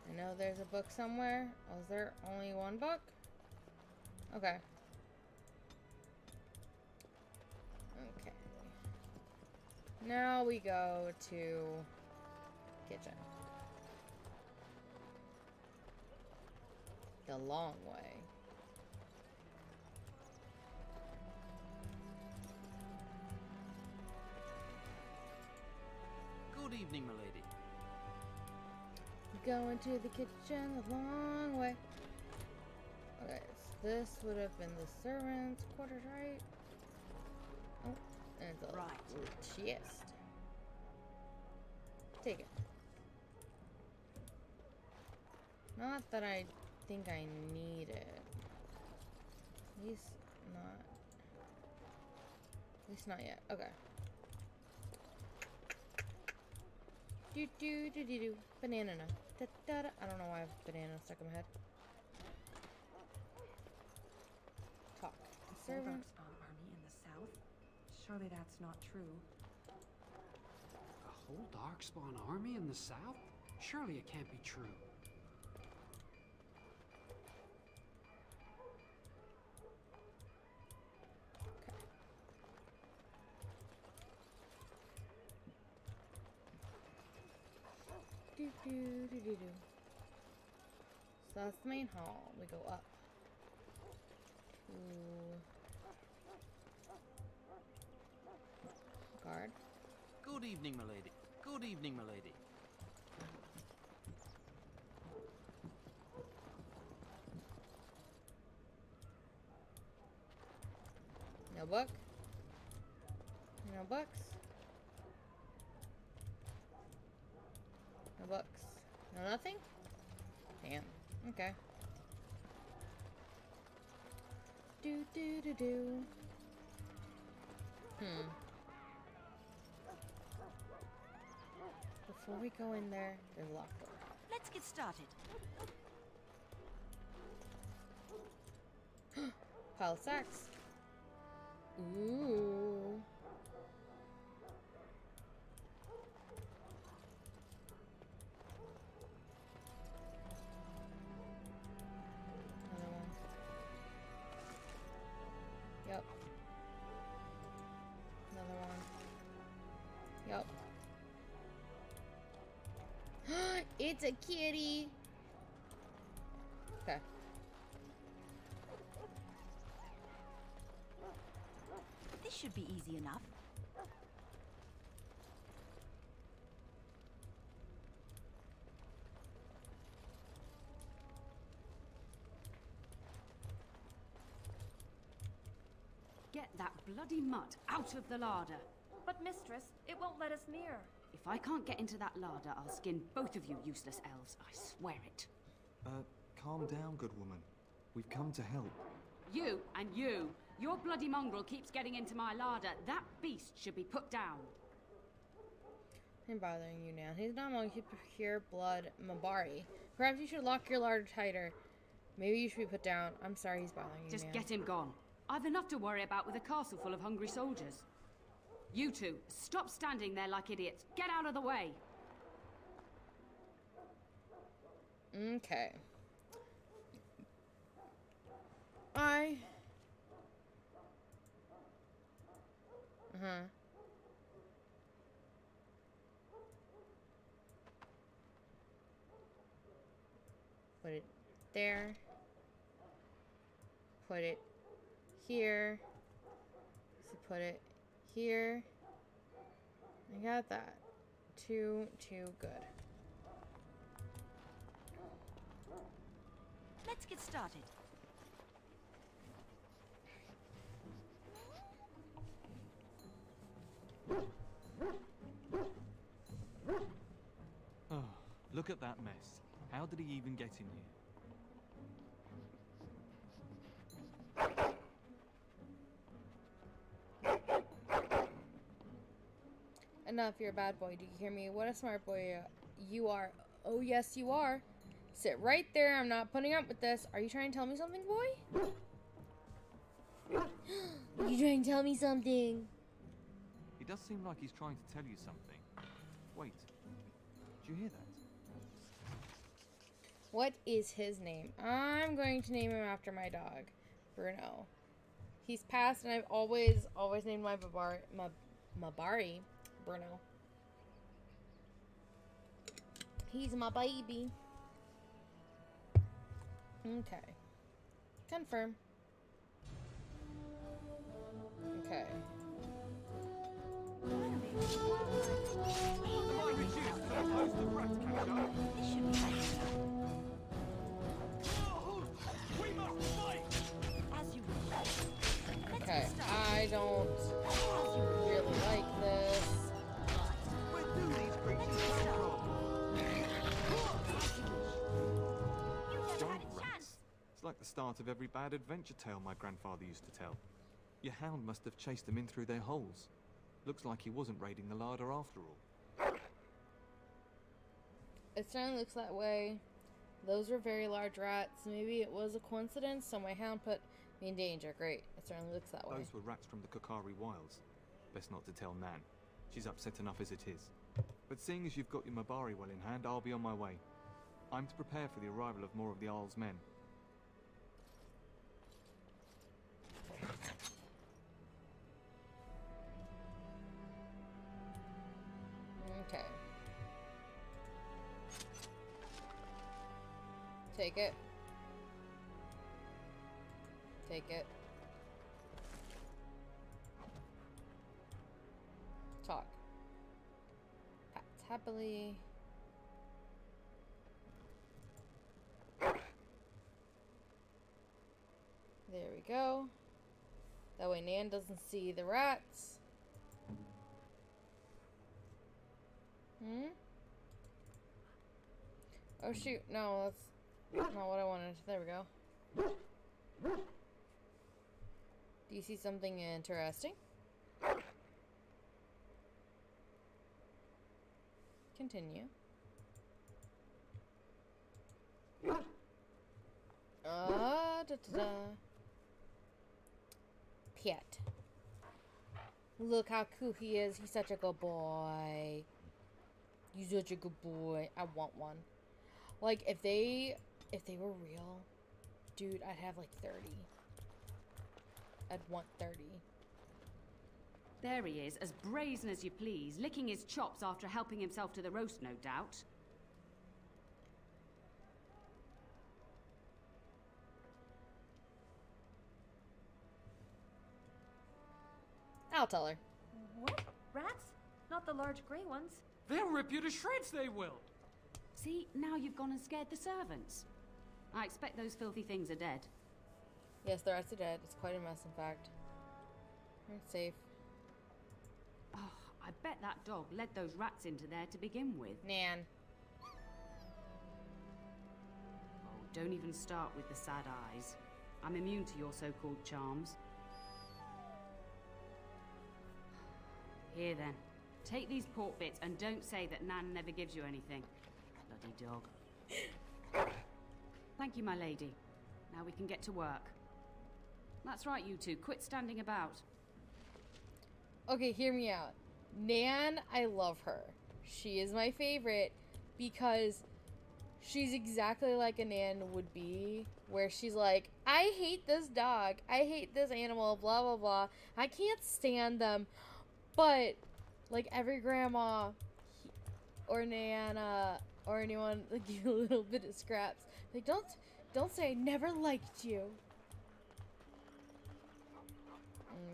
I know there's a book somewhere. Oh, is there only one book? Okay. Okay. Now we go to kitchen. The long way. Good evening, milady. Go into the kitchen the long way. Okay, so this would have been the servants' quarters, right? Oh, and the chest. Take it. Not that I think I need it. At least not yet. Okay. Do. Banana. Da, da, da. I don't know why I have banana stuck in my head. Talk. The servant. Darkspawn army in the south? Surely that's not true. A whole Darkspawn army in the south? Surely it can't be true. Do. So that's the main hall. We go up to guard. Good evening, milady. Good evening, milady. No book. No books. No books. No nothing? Damn. Okay. Do. Before we go in there, there's a locked door. Let's get started. Pile of sacks. Ooh. Another one. Yep. Another one. Yep. It's a kitty. Okay. This should be easy enough. Get that bloody mutt out of the larder. But mistress, it won't let us near. If I can't get into that larder, I'll skin both of you useless elves. I swear it. Calm down, good woman. We've come to help. You and you. Your bloody mongrel keeps getting into my larder. That beast should be put down. I'm bothering you now. He's not among pure blood Mabari. Perhaps you should lock your larder tighter. Maybe you should be put down. I'm sorry he's bothering you Just now. get him gone. I've enough to worry about with a castle full of hungry soldiers. You two, stop standing there like idiots. Get out of the way. Okay. Put it there. Put it here. So put it here. I got that. Too good. Let's get started. Oh, look at that mess. How did he even get in here? Enough, you're a bad boy. Do you hear me? What a smart boy you are. Oh, yes, you are. Sit right there. I'm not putting up with this. Are you trying to tell me something, boy? You trying to tell me something? He does seem like he's trying to tell you something. Wait, did you hear that? What is his name? I'm going to name him after my dog, Bruno. He's passed, and I've always named my Mabari Bruno. He's my baby. Okay. Confirm. Okay. Okay, I don't really like this. It's like the start of every bad adventure tale my grandfather used to tell. Your hound must have chased them in through their holes. Looks like he wasn't raiding the larder after all. It certainly looks that way. Those were very large rats. Maybe it was a coincidence, so my hound put me in danger. Great. It certainly looks that way. Those were rats from the Kokari Wilds. Best not to tell Nan. She's upset enough as it is. But seeing as you've got your Mabari well in hand, I'll be on my way. I'm to prepare for the arrival of more of the Isle's men. Okay. Take it. Take it. Talk. Pats happily. There we go. That way Nan doesn't see the rats. Oh shoot, no, that's not what I wanted. There we go. Do you see something interesting? Continue. Da-da-da. Piet. Look how cool he is. He's such a good boy. He's such a good boy. I want one. Like, if they were real, dude, I'd have like 30. I'd want 30. There he is, as brazen as you please, licking his chops after helping himself to the roast, no doubt. I'll tell her. What? Rats? Not the large grey ones? They'll rip you to shreds, they will! See, now you've gone and scared the servants. I expect those filthy things are dead. Yes, the rats are dead. It's quite a mess, in fact. You're safe. Oh, I bet that dog led those rats into there to begin with. Nan. Oh, don't even start with the sad eyes. I'm immune to your so-called charms. Here then. Take these pork bits and don't say that Nan never gives you anything. Bloody dog. Thank you, my lady. Now we can get to work. That's right, you two. Quit standing about. Okay, hear me out. Nan, I love her. She is my favorite because she's exactly like a Nan would be, where she's like, I hate this dog. I hate this animal, blah, blah, blah. I can't stand them. But, like, every grandma or Nana or anyone, like, give you a little bit of scraps. Like, don't say I never liked you.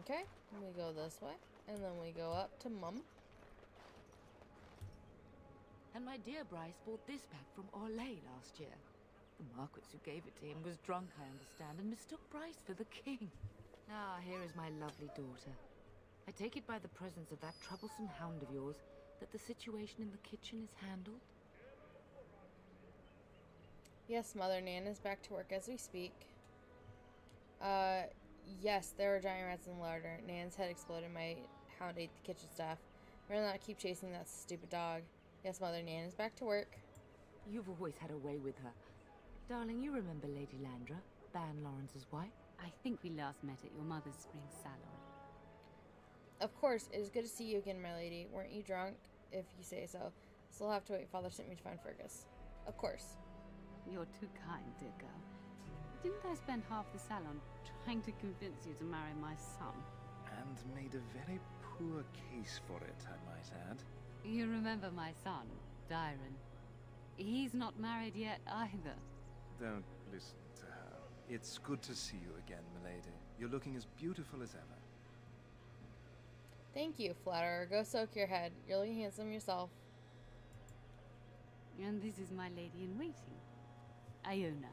Okay, we go this way, and then we go up to Mum. And my dear Bryce bought this back from Orlais last year. The Marquis who gave it to him was drunk, I understand, and mistook Bryce for the king. Ah, here is my lovely daughter. I take it by the presence of that troublesome hound of yours that the situation in the kitchen is handled? Yes, Mother. Nan is back to work as we speak. Yes, there were giant rats in the larder. Nan's head exploded. My hound ate the kitchen staff. Rather not keep chasing that stupid dog. Yes, Mother Nan is back to work. You've always had a way with her. Darling, you remember Lady Landra, Ban Lawrence's wife? I think we last met at your mother's spring salon. Of course, it is good to see you again, my lady. Weren't you drunk? If you say so. Still have to wait. Father sent me to find Fergus. Of course. You're too kind, dear girl. Didn't I spend half the salon trying to convince you to marry my son? And made a very poor case for it, I might add. You remember my son, Dyron. He's not married yet either. Don't listen to her. It's good to see you again, milady. You're looking as beautiful as ever. Thank you, flatterer. Go soak your head. You're looking handsome yourself. And this is my lady in waiting, Iona.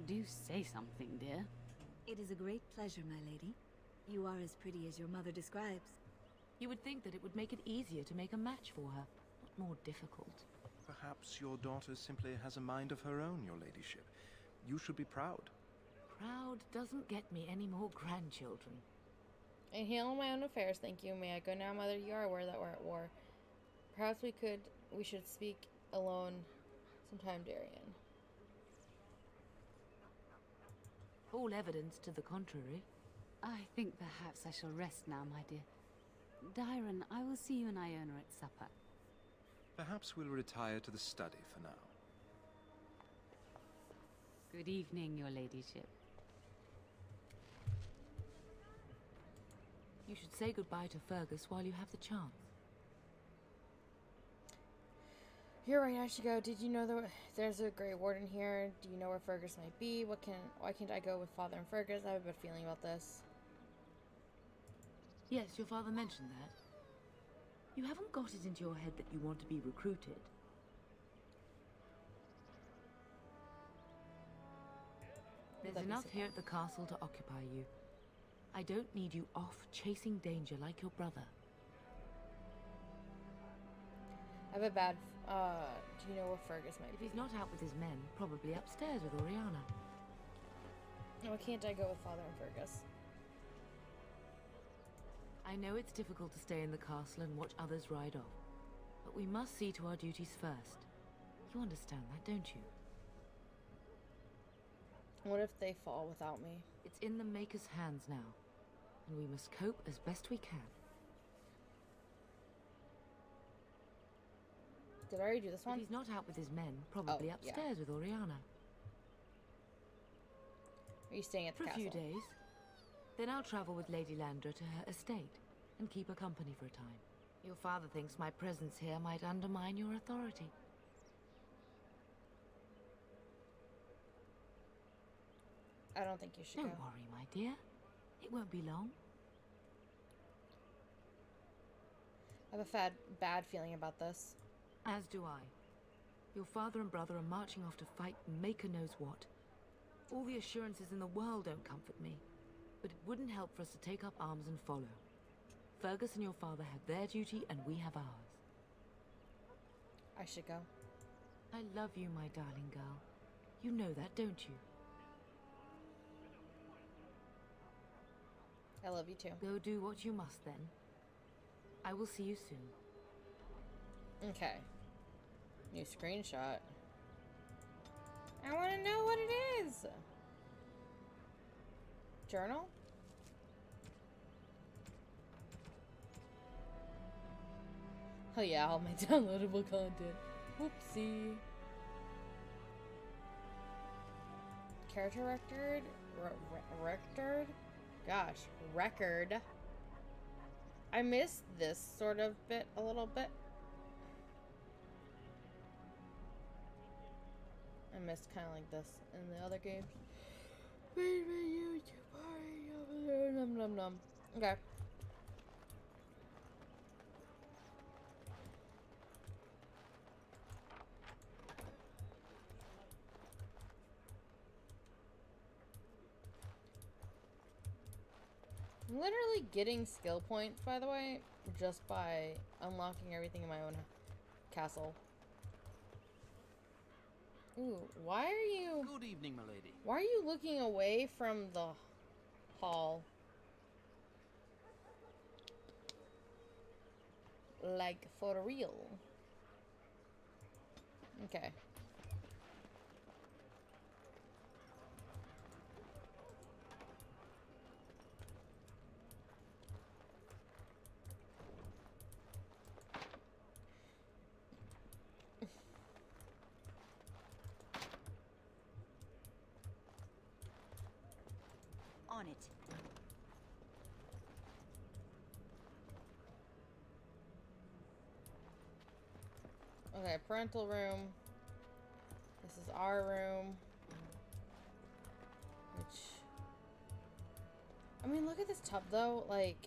Do say something, dear. It is a great pleasure, my lady. You are as pretty as your mother describes. You would think that it would make it easier to make a match for her, not more difficult. Perhaps your daughter simply has a mind of her own, your ladyship. You should be proud. Proud doesn't get me any more grandchildren. I handle my own affairs, thank you. May I go now, Mother? You are aware that we're at war. Perhaps we should speak alone sometime, Darian. All evidence to the contrary. I think perhaps I shall rest now, my dear. Dyron, I will see you and Iona at supper. Perhaps we'll retire to the study for now. Good evening, your ladyship. You should say goodbye to Fergus while you have the chance. You're right, I should go. Did you know that there's a Grey Warden here? Do you know where Fergus might be? Why can't I go with Father and Fergus? I have a bad feeling about this. Yes, your father mentioned that. You haven't got it into your head that you want to be recruited. There's enough here at the castle to occupy you. I don't need you off chasing danger like your brother. I have a bad... do you know where Fergus might be? If he's not out with his men, probably upstairs with Oriana. Why can't I go with Father and Fergus? I know it's difficult to stay in the castle and watch others ride off, but we must see to our duties first. You understand that, don't you? What if they fall without me? It's in the Maker's hands now, and we must cope as best we can. Did I already do this one? If he's not out with his men, probably upstairs with Oriana. Are you staying at the castle? For a few days. Then I'll travel with Lady Landra to her estate and keep her company for a time. Your father thinks my presence here might undermine your authority. I don't think you should Don't go. worry, my dear. It won't be long. I have a bad feeling about this. As do I. Your father and brother are marching off to fight Maker knows what. All the assurances in the world don't comfort me, but it wouldn't help for us to take up arms and follow. Fergus and your father have their duty, and we have ours. I should go. I love you, my darling girl. You know that, don't you? I love you too. Go do what you must, then. I will see you soon. Okay. New screenshot. I want to know what it is. Journal? Oh yeah, all my downloadable content. Whoopsie. Character record? Record? Gosh, record. I missed this sort of bit a little bit. I missed kind of like this in the other games. Num num num. Okay. I'm literally getting skill points, by the way, just by unlocking everything in my own castle. Ooh, why are you... Good evening, my lady. Why are you looking away from the hall? Like, for real. Okay. On it. Okay, parental room. This is our room. Which... I mean, look at this tub, though. Like,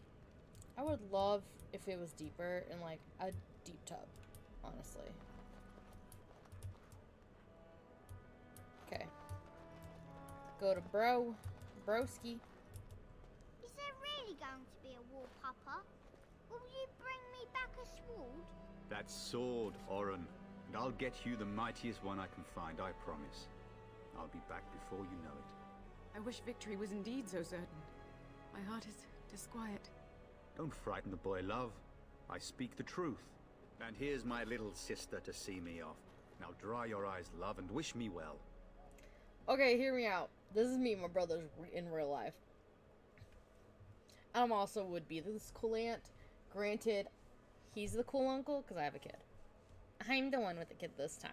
I would love if it was deeper and, like, a deep tub. Honestly. Okay. Go to broski. Is there really going to be a war, Papa? Will you bring me back a sword? That sword, Oren. And I'll get you the mightiest one I can find, I promise. I'll be back before you know it. I wish victory was indeed so certain. My heart is disquiet. Don't frighten the boy, love. I speak the truth. And here's my little sister to see me off. Now dry your eyes, love, and wish me well. Okay, hear me out. This is me and my brothers in real life. I'm also would be this cool aunt. Granted, he's the cool uncle because I have a kid. I'm the one with the kid this time.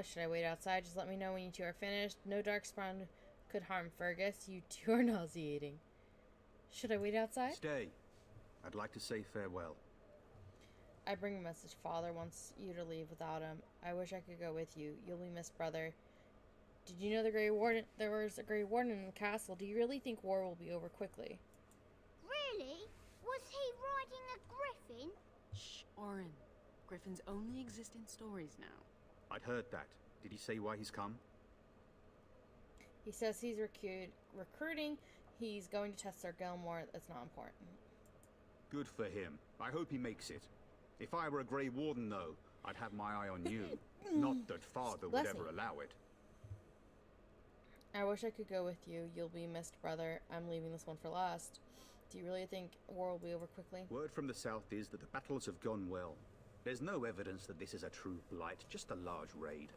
Should I wait outside? Just let me know when you two are finished. No darkspawn could harm Fergus. You two are nauseating. Should I wait outside? Stay. I'd like to say farewell. I bring a message. Father wants you to leave without him. I wish I could go with you. You'll be missed, brother. Did you know there was a Grey Warden in the castle? Do you really think war will be over quickly? Really? Was he riding a griffin? Shh, Oren. Griffins only exist in stories now. I'd heard that. Did he say why he's come? He says he's recruiting. He's going to test Sir Gilmore. That's not important. Good for him. I hope he makes it. If I were a Grey Warden, though, I'd have my eye on you. Not that Father would ever allow it. I wish I could go with you. You'll be missed, brother. I'm leaving this one for last. Do you really think war will be over quickly? Word from the south is that the battles have gone well. There's no evidence that this is a true blight, just a large raid.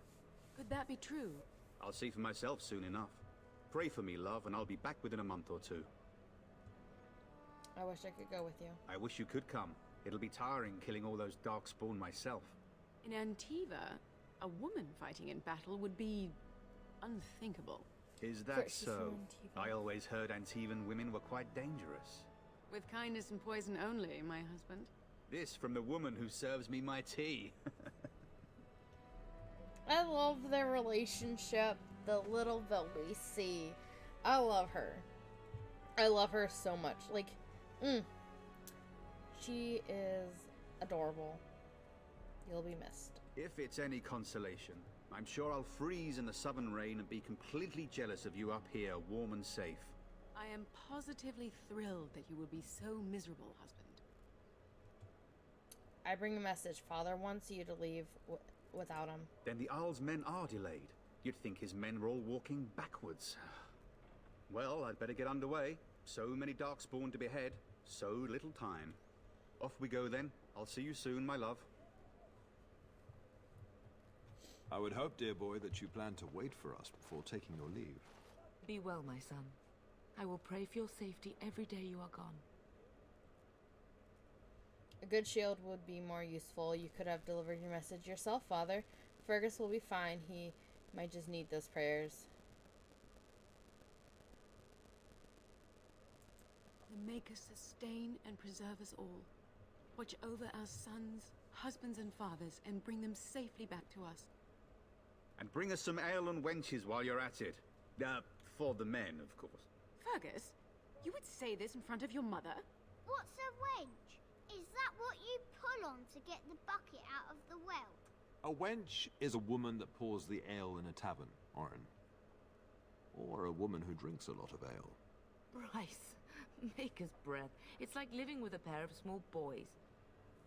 Could that be true? I'll see for myself soon enough. Pray for me, love, and I'll be back within a month or two. I wish I could go with you. I wish you could come. It'll be tiring killing all those darkspawn myself. In Antiva, a woman fighting in battle would be unthinkable. Is that so? I always heard Antivan women were quite dangerous. With kindness and poison only, my husband. This from the woman who serves me my tea. I love their relationship, the little that we see. I love her. I love her so much. Like, she is adorable. You'll be missed. If it's any consolation, I'm sure I'll freeze in the southern rain and be completely jealous of you up here, warm and safe. I am positively thrilled that you will be so miserable, husband. I bring a message. Father wants you to leave without him. Then the Arl's men are delayed. You'd think his men were all walking backwards. Well, I'd better get underway. So many darkspawn to behead, so little time. Off we go then. I'll see you soon, my love. I would hope, dear boy, that you plan to wait for us before taking your leave. Be well, my son. I will pray for your safety every day you are gone. A good shield would be more useful. You could have delivered your message yourself, Father. Fergus will be fine. He might just need those prayers. The Maker sustain and preserve us all. Watch over our sons, husbands and fathers, and bring them safely back to us. And bring us some ale and wenches while you're at it. For the men, of course. Fergus, you would say this in front of your mother? What's a wench? Is that what you pull on to get the bucket out of the well? A wench is a woman that pours the ale in a tavern, Oren. Or a woman who drinks a lot of ale. Bryce, Maker's breath. It's like living with a pair of small boys.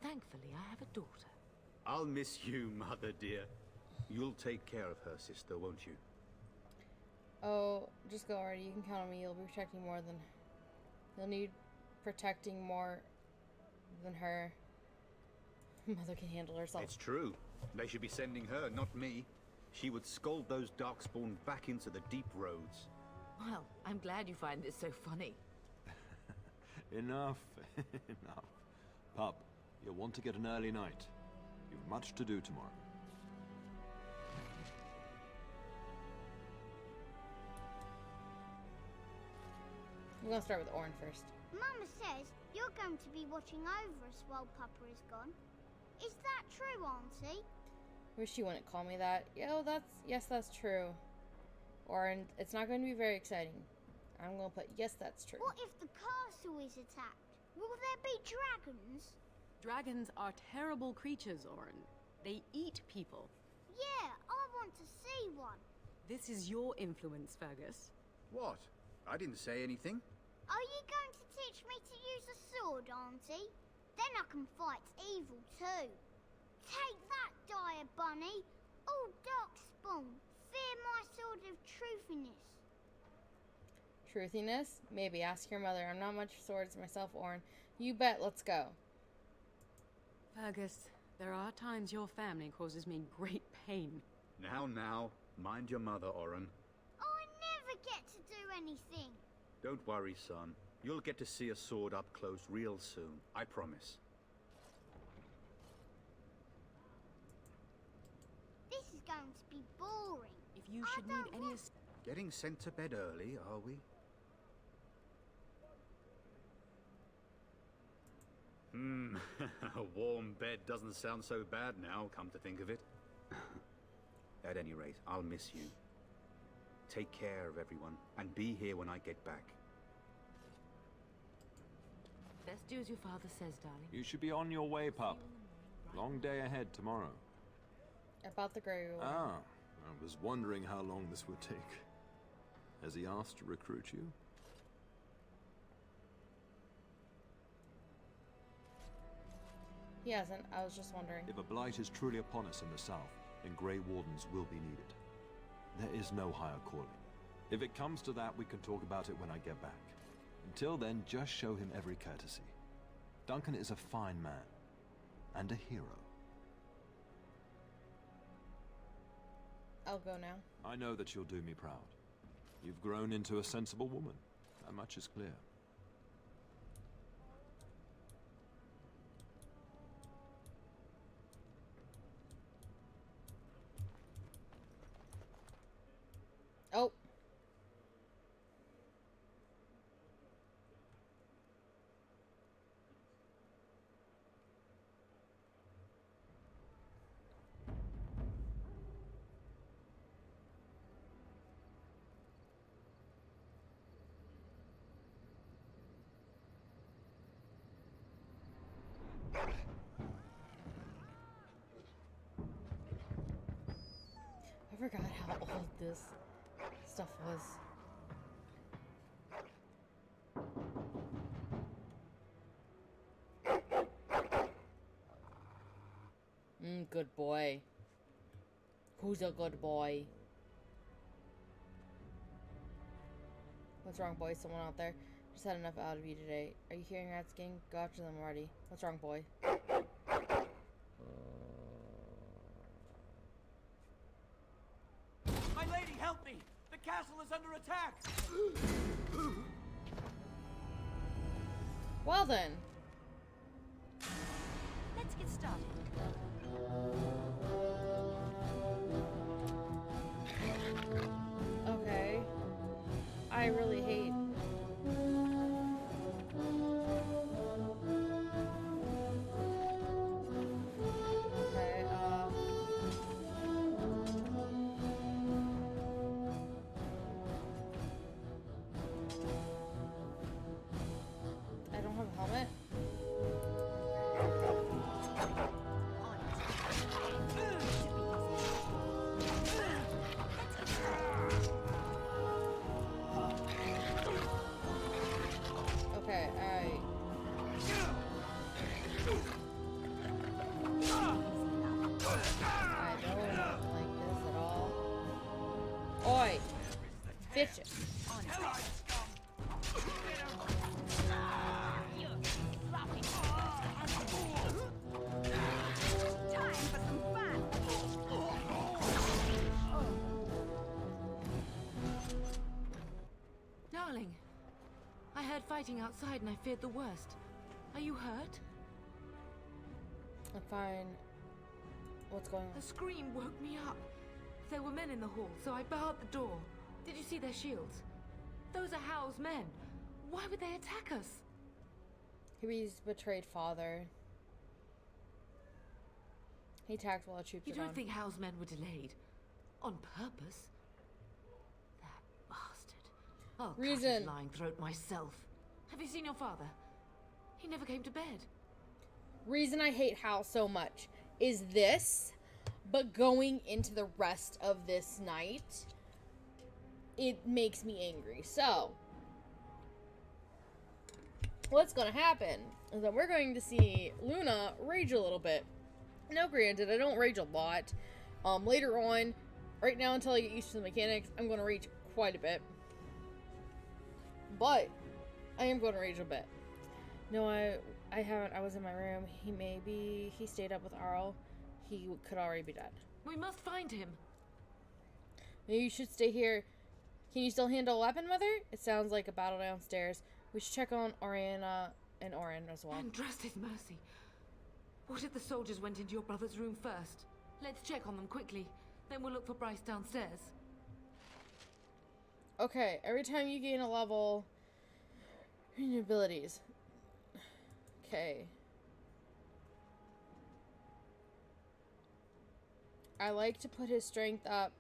Thankfully, I have a daughter. I'll miss you, mother dear. You'll take care of her, sister, won't you? Oh, just go already. You can count on me. You'll be protecting more than... You'll need protecting more than her. Mother can handle herself. It's true. They should be sending her, not me. She would scold those Darkspawn back into the deep roads. Well, I'm glad you find this so funny. Enough. Enough. Pup, you'll want to get an early night. You've much to do tomorrow. We're gonna start with Orin first. Mama says you're going to be watching over us while Papa is gone. Is that true, Auntie? Wish you wouldn't call me that. Yes, that's true. Orin, it's not going to be very exciting. I'm gonna put yes, that's true. What if the castle is attacked? Will there be dragons? Dragons are terrible creatures, Orin. They eat people. Yeah, I want to see one. This is your influence, Fergus. What? I didn't say anything. Are you going to teach me to use a sword, Auntie? Then I can fight evil too. Take that, dire bunny. Oh, Darkspawn, fear my sword of truthiness. Truthiness? Maybe. Ask your mother. I'm not much for swords myself, Orin. You bet. Let's go. Fergus, there are times your family causes me great pain. Now, mind your mother, Orin. I never get to do anything. Don't worry, son. You'll get to see a sword up close real soon. I promise. This is going to be boring. If you should need any... Getting sent to bed early, are we? A warm bed doesn't sound so bad now, come to think of it. At any rate, I'll miss you. Take care of everyone, and be here when I get back. Best do as your father says, darling. You should be on your way, pup. Long day ahead tomorrow. About the Grey War. Ah, I was wondering how long this would take. Has he asked to recruit you? He hasn't. I was just wondering. If a blight is truly upon us in the south, then Grey Wardens will be needed. There is no higher calling. If it comes to that, we can talk about it when I get back. Until then, just show him every courtesy. Duncan is a fine man. And a hero. I'll go now. I know that you'll do me proud. You've grown into a sensible woman. That much is clear. Oh. I forgot how old this stuff was. Good boy. Who's a good boy? What's wrong, boy? Someone out there? Just had enough out of you today. Are you hearing rats getting? Go after them already. What's wrong, boy? My lady, help me! The castle is under attack! Well then. Let's get started. Okay. I really hate. Okay, I don't have a helmet. Okay, I don't like this at all. Oi! Bitches! fighting outside and I feared the worst. Are you hurt? I'm fine. What's going on? The scream woke me up. There were men in the hall, so I barred the door. Did you see their shields? Those are Hal's men. Why would they attack us? He's betrayed father. He attacked while the troops You were don't gone. think Hal's men were delayed? On purpose? That bastard. I'll cut Reason. his lying throat myself. Have you seen your father? He never came to bed. Reason I hate Hal so much is this, but going into the rest of this night, it makes me angry. So, what's gonna happen is that we're going to see Luna rage a little bit. Now, granted, I don't rage a lot. Later on, right now until I get used to the mechanics, I'm going to rage quite a bit. But, I am going to rage a bit. No, I haven't. I was in my room. He stayed up with Arl. He could already be dead. We must find him. Maybe you should stay here. Can you still handle a weapon, Mother? It sounds like a battle downstairs. We should check on Oriana and Orin as well. And trust his mercy. What if the soldiers went into your brother's room first? Let's check on them quickly. Then we'll look for Bryce downstairs. Okay, every time you gain a level in your abilities. Okay. I like to put his strength up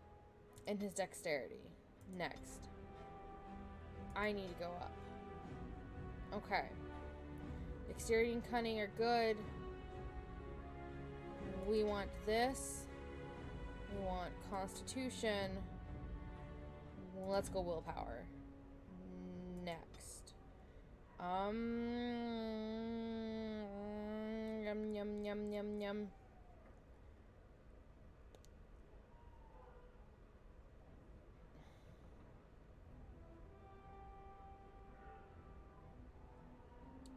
and his dexterity. Next. I need to go up. Okay. Dexterity and cunning are good. We want this. We want constitution. Let's go willpower. Next. Yum yum yum yum yum.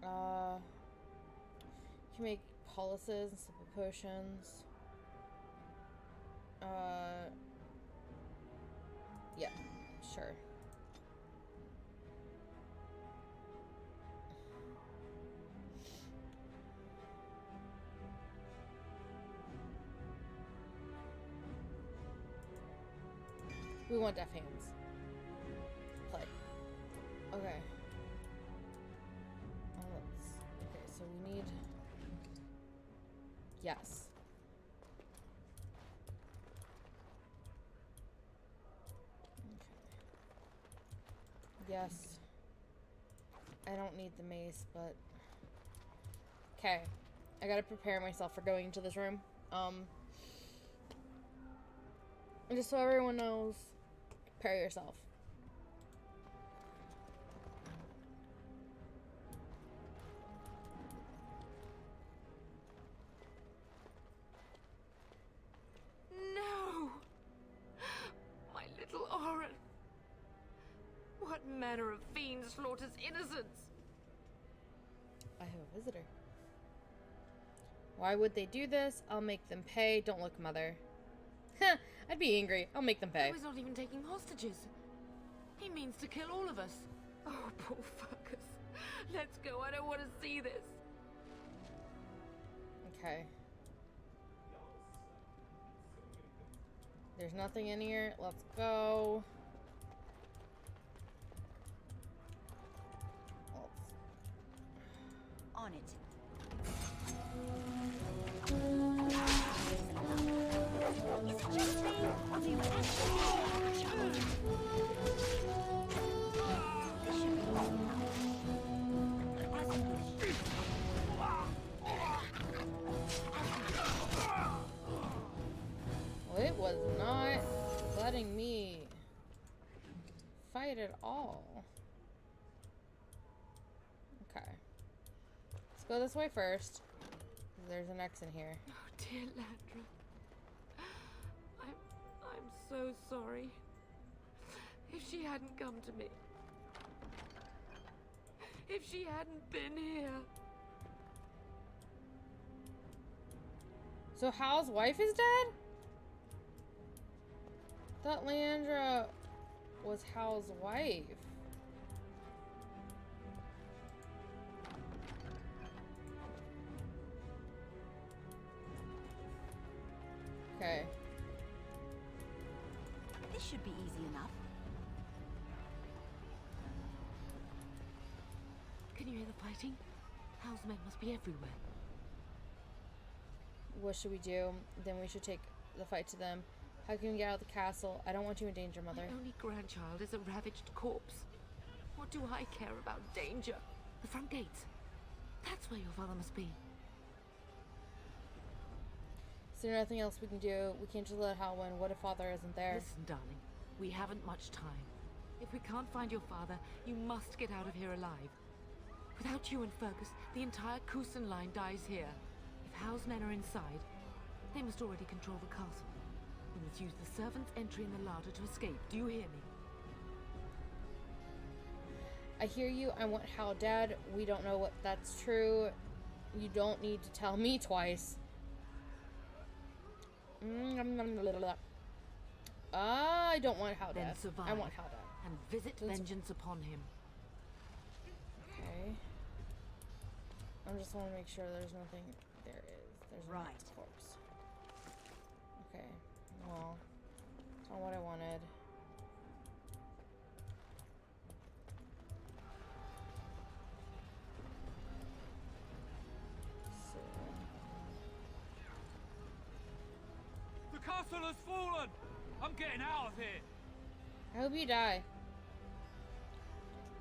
You can make poultices and simple potions. Yeah, sure. We want deaf hands. Play. Okay. Okay, so we need... Yes. Okay. Yes. I don't need the mace, but... Okay. I gotta prepare myself for going into this room. Just so everyone knows, prepare yourself. No! My little Orin! What manner of fiend slaughters innocents? I have a visitor. Why would they do this? I'll make them pay. Don't look, Mother. Heh, I'd be angry. I'll make them pay. He's not even taking hostages. He means to kill all of us. Oh, poor fuckers. Let's go. I don't want to see this. Okay. There's nothing in here. Let's go. On it. Well, it was not letting me fight at all. Okay. Let's go this way first. There's an X in here. Oh, dear Landra. I'm so sorry. If she hadn't come to me. If she hadn't been here. So Hal's wife is dead? Thought Leandra was Hal's wife. Okay. This should be easy enough. Can you hear the fighting? House men must be everywhere. What should we do? Then we should take the fight to them. How can we get out of the castle? I don't want you in danger, Mother. My only grandchild is a ravaged corpse. What do I care about danger? The front gates. That's where your father must be. Is there nothing else we can do? We can't just let Hal win. What if Father isn't there? Listen, darling. We haven't much time. If we can't find your father, you must get out of here alive. Without you and Fergus, the entire Kusen line dies here. If Hal's men are inside, they must already control the castle. We must use the servant's entry in the larder to escape. Do you hear me? I hear you. I want Hal dead. We don't know what that's true. You don't need to tell me twice. I don't want Hal dead. Survive I want Hal dead. And visit vengeance upon him. Okay. I just want to make sure there's nothing. There is. There's no corpse. Okay. Well, it's not what I wanted. So. The castle has fallen! I'm getting out of here! I hope you die.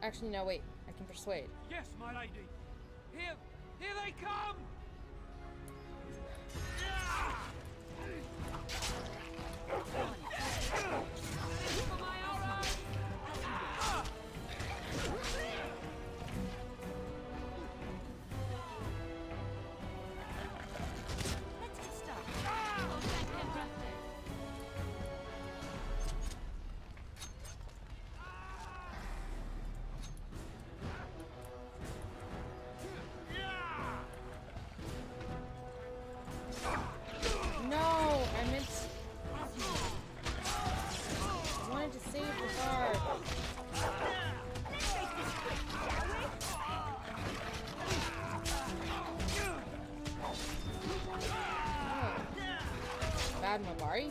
Actually, no, wait. I can persuade. Yes, my lady. Here they come! Let's get started. No, I meant. I wanted to save the guard. Bad Mabari.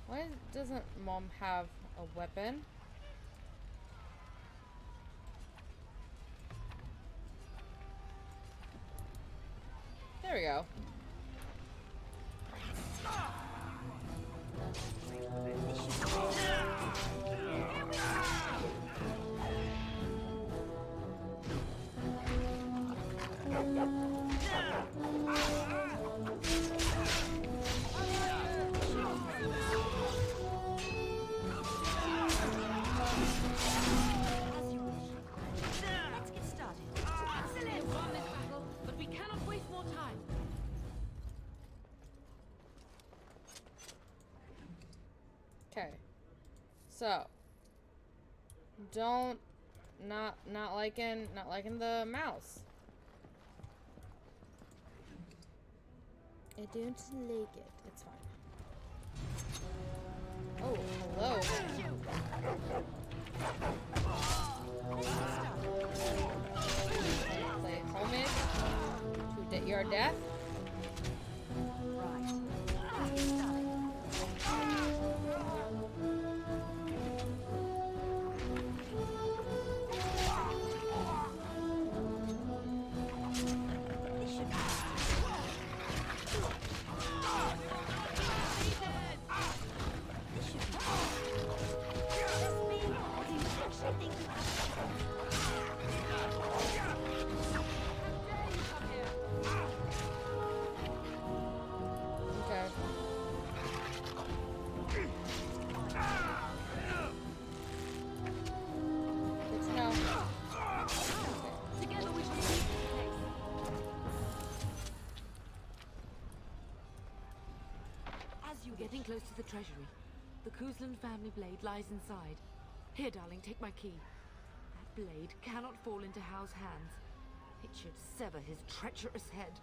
Why doesn't Mom have a weapon? There we go. Let's get started. Excellent! Won this battle, but we cannot waste more time. Okay. So don't not liking the mouse. I don't like it. It's fine. Oh, hello. Play homage to your death. Okay. Good to know. Together we shall reach this place. As you're getting close to the treasury, the Kuzlan family blade lies inside. Here, darling, take my key. That blade cannot fall into Hal's hands. It should sever his treacherous head.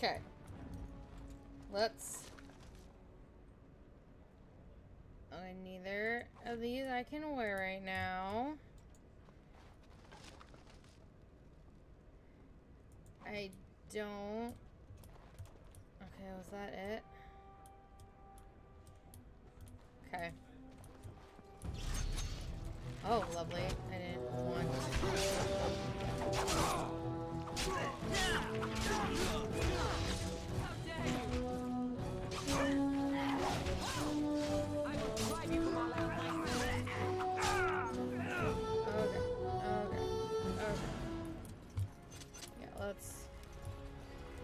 Okay. Let's... neither of these I can wear right now. I don't... Okay, was that it? Okay. Oh, lovely. I didn't want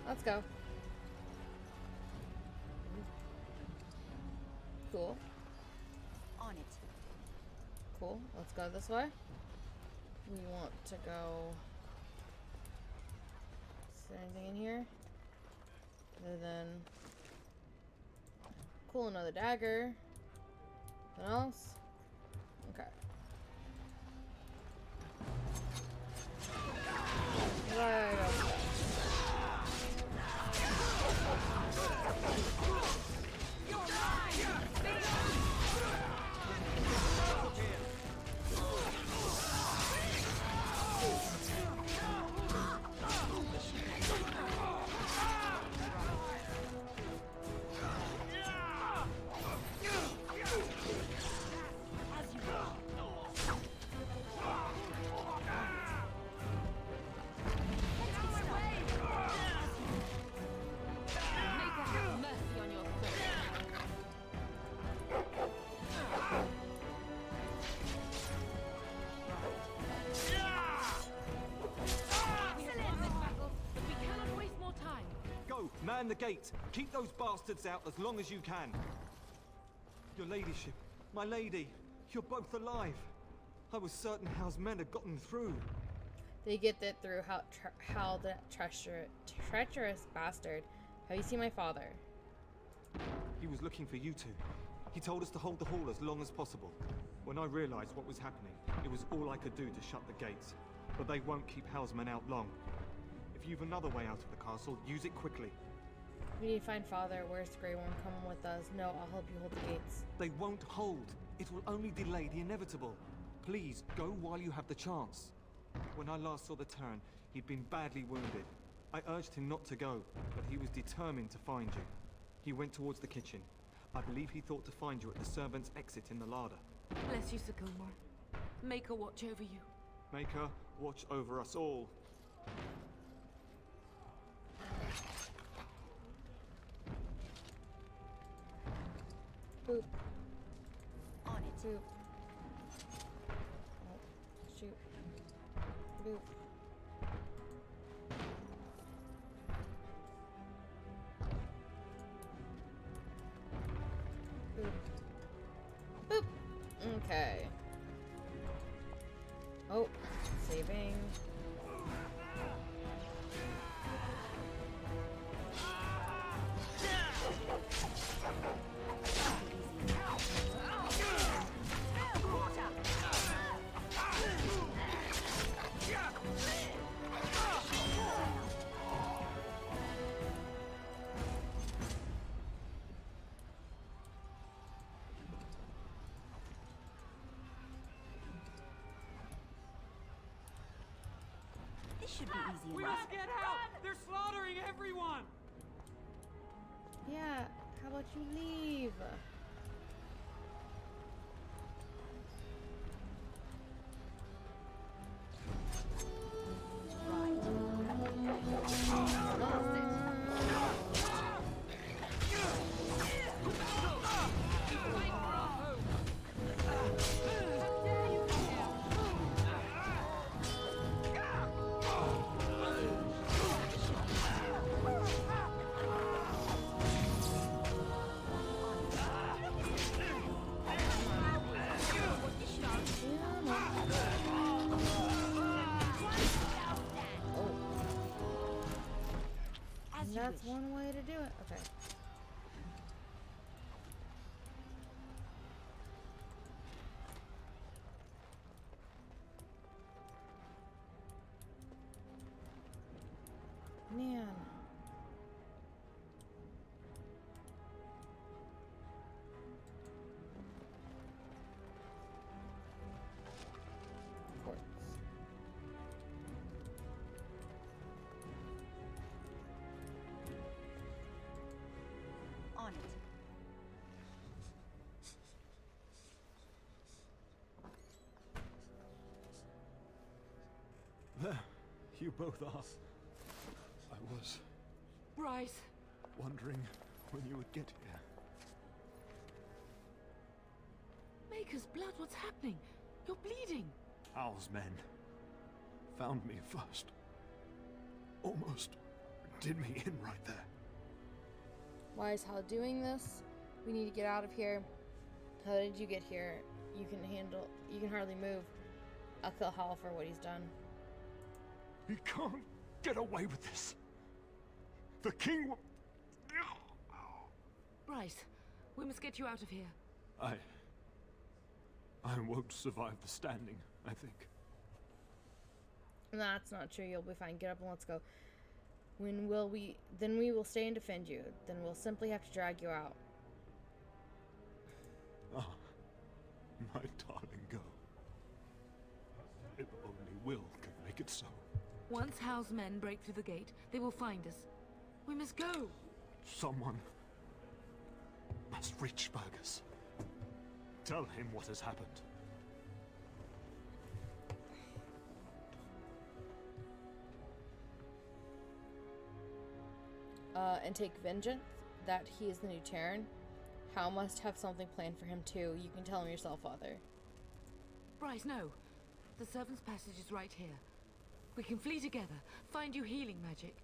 Let's go. Cool. On it. Cool. Let's go this way. We want to go... Is there anything in here? Other than... Cool, another dagger. Anything else? Okay. Right up there. Man the gate! Keep those bastards out as long as you can! Your ladyship, my lady, you're both alive! I was certain Hal's men had gotten through. They get that through Hal the treacherous bastard. Have you seen my father? He was looking for you two. He told us to hold the hall as long as possible. When I realized what was happening, it was all I could do to shut the gates. But they won't keep Hal's men out long. If you've another way out of the castle, use it quickly. We need to find Father. Where's the Grey One? Come with us. No, I'll help you hold the gates. They won't hold. It will only delay the inevitable. Please, go while you have the chance. When I last saw the Terran, he'd been badly wounded. I urged him not to go, but he was determined to find you. He went towards the kitchen. I believe he thought to find you at the servants' exit in the larder. Bless you, Sir Gilmore. Make her watch over you. Make her watch over us all. Boop. On it. Boop. Oh, shoot. Boop. Boop. Boop. Okay. Oh, saving. This should be easy We enough. must get out! They're slaughtering everyone! Yeah, how about you leave? That's one way to do it. Okay. Man. You both are. I was Bryce! wondering when you would get here. Maker's blood, what's happening? You're bleeding. Hal's men found me first. Almost did me in right there. Why is Hal doing this? We need to get out of here. How did you get here? You can hardly move. I'll kill Hal for what he's done. He can't get away with this. The king will... Bryce, we must get you out of here. I won't survive the standing, I think. That's not true. You'll be fine. Get up and let's go. When will we... Then we will stay and defend you. Then we'll simply have to drag you out. Ah, my darling girl. If only Will can make it so. Once Hal's men break through the gate, they will find us. We must go. Someone must reach Fergus. Tell him what has happened. And take vengeance that he is the new Terran. Hal must have something planned for him too. You can tell him yourself, Father. Bryce, no. The servant's passage is right here. We can flee together, find you healing magic.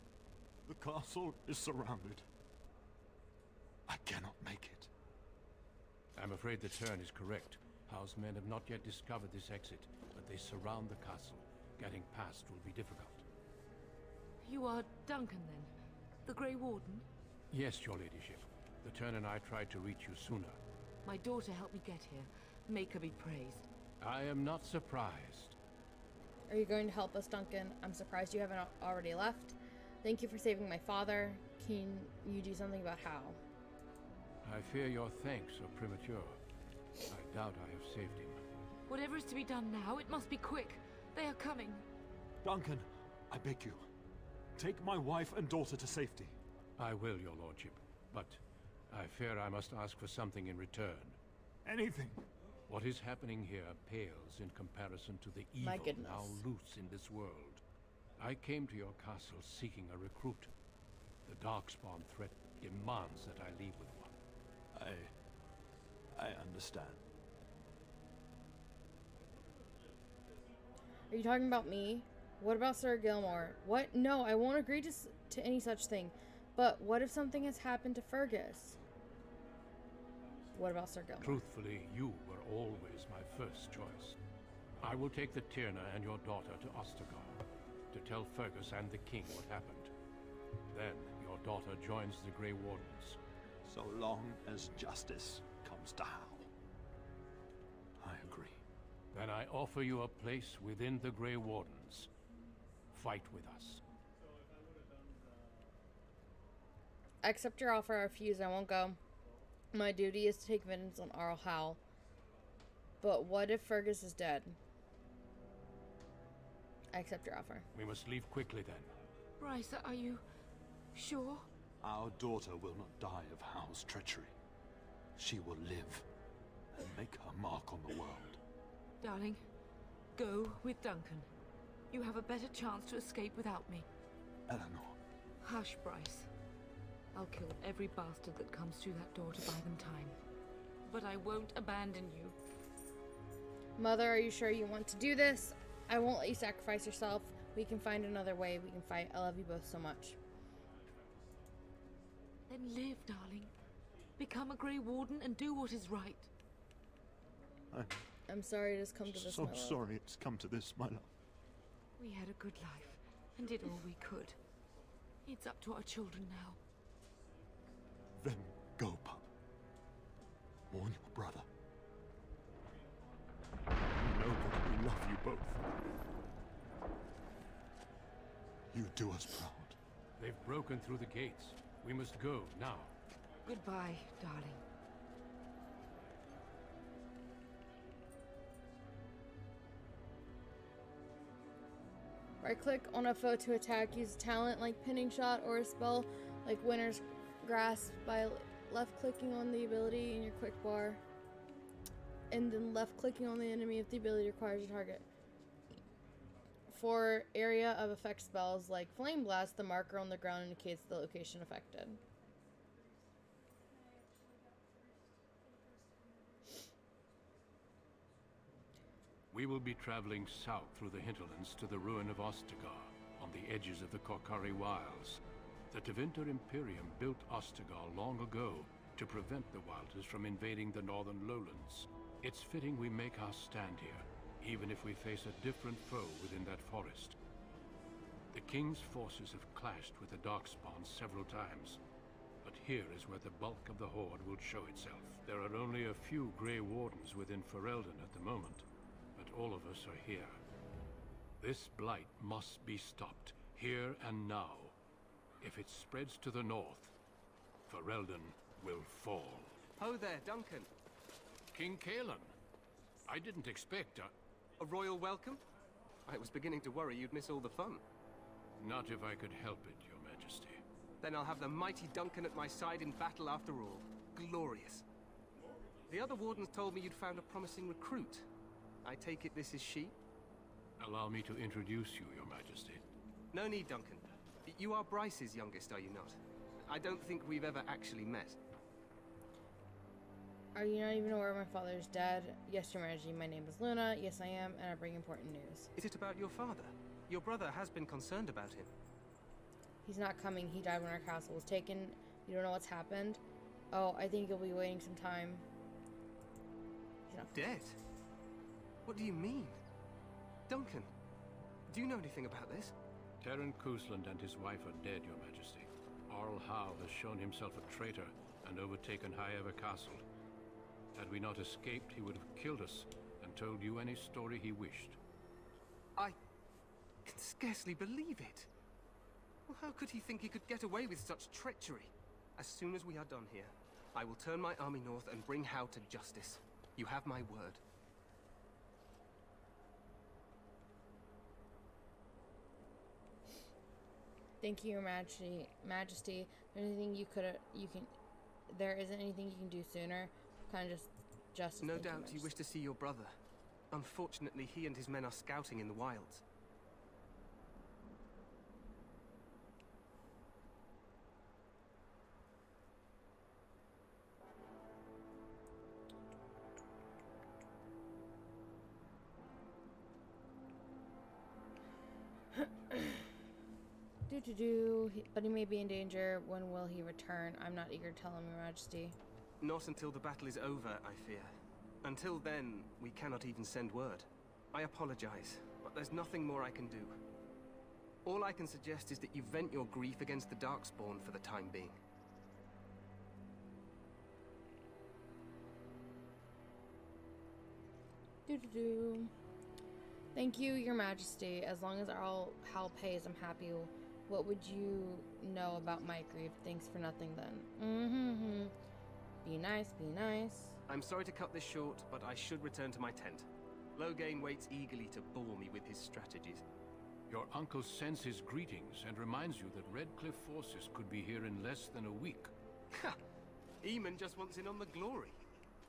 The castle is surrounded. I cannot make it. I'm afraid the Terran is correct. Hal's men have not yet discovered this exit, but they surround the castle. Getting past will be difficult. You are Duncan, then? The Grey Warden? Yes, your ladyship. The Terran and I tried to reach you sooner. My daughter helped me get here. Make her be praised. I am not surprised. Are you going to help us, Duncan? I'm surprised you haven't already left. Thank you for saving my father. Can you do something about Hal? I fear your thanks are premature. I doubt I have saved him. Whatever is to be done now, it must be quick. They are coming. Duncan, I beg you. Take my wife and daughter to safety. I will, your lordship. But I fear I must ask for something in return. Anything. What is happening here pales in comparison to the My evil goodness. now loose in this world. I came to your castle seeking a recruit. The Darkspawn threat demands that I leave with one. I understand. Are you talking about me? What about Sir Gilmore? What? No, I won't agree to any such thing. But what if something has happened to Fergus? What about Sir Gilmore? Truthfully, you were always my first choice. I will take the Tyrna and your daughter to Ostergar to tell Fergus and the king what happened. Then your daughter joins the Grey Wardens. So long as justice comes to Hal. I agree. Then I offer you a place within the Grey Wardens. Fight with us. I accept your offer. I refuse. I won't go. My duty is to take vengeance on Arl Hal. But what if Fergus is dead? I accept your offer. We must leave quickly then. Bryce, are you sure? Our daughter will not die of Hal's treachery. She will live and make her mark on the world. Darling, go with Duncan. You have a better chance to escape without me. Eleanor. Hush, Bryce. I'll kill every bastard that comes through that door to buy them time. But I won't abandon you. Mother, are you sure you want to do this? I won't let you sacrifice yourself. We can find another way. We can fight. I love you both so much. Then live, darling. Become a Grey Warden and do what is right. I'm sorry it has come to this, So my love. sorry it's come to this, my love. We had a good life and did all we could. It's up to our children now. Then go, pup. Warn your brother. You know that we love you both. You do us proud. They've broken through the gates. We must go now. Goodbye, darling. Right-click on a foe to attack. Use a talent like Pinning Shot or a spell like Winter's Grasp by left-clicking on the ability in your quick bar. And then left-clicking on the enemy if the ability requires a target. For area of effect spells like Flame Blast, the marker on the ground indicates the location affected. We will be traveling south through the hinterlands to the ruin of Ostagar, on the edges of the Korkari Wilds. The Tevinter Imperium built Ostagar long ago to prevent the Wilders from invading the northern lowlands. It's fitting we make our stand here, even if we face a different foe within that forest. The King's forces have clashed with the Darkspawn several times, but here is where the bulk of the Horde will show itself. There are only a few Grey Wardens within Ferelden at the moment, but all of us are here. This blight must be stopped, here and now. If it spreads to the north, Ferelden will fall. Ho there, Duncan. King Kalen. I didn't expect a royal welcome? I was beginning to worry you'd miss all the fun. Not if I could help it, Your Majesty. Then I'll have the mighty Duncan at my side in battle after all. Glorious. The other wardens told me you'd found a promising recruit. I take it this is she? Allow me to introduce you, Your Majesty. No need, Duncan. You are Bryce's youngest, are you not? I don't think we've ever actually met. Are you not even aware my father is dead? Yes, Your Majesty, my name is Luna. Yes, I am, and I bring important news. Is it about your father? Your brother has been concerned about him. He's not coming. He died when our castle was taken. You don't know what's happened? Oh, I think you'll be waiting some time. He's not dead? What do you mean? Duncan, do you know anything about this? Terran Kusland and his wife are dead, Your Majesty. Arl Howe has shown himself a traitor and overtaken Highever Castle. Had we not escaped, he would have killed us and told you any story he wished. I can scarcely believe it. Well, how could he think he could get away with such treachery? As soon as we are done here, I will turn my army north and bring Howe to justice. You have my word. Thank you, Your Majesty. There isn't anything you can do sooner. Kind of just. No doubt you wish to see your brother. Unfortunately, he and his men are scouting in the wilds. But he may be in danger. When will he return? I'm not eager to tell him, Your Majesty. Not until the battle is over, I fear. Until then, we cannot even send word. I apologize, but there's nothing more I can do. All I can suggest is that you vent your grief against the Darkspawn for the time being. Thank you, Your Majesty. As long as Hal pays, I'm happy. What would you know about my grief? Thanks for nothing then. Be nice, be nice. I'm sorry to cut this short, but I should return to my tent. Loghain waits eagerly to bore me with his strategies. Your uncle sends his greetings and reminds you that Redcliffe forces could be here in less than a week. Ha! Eamon just wants in on the glory.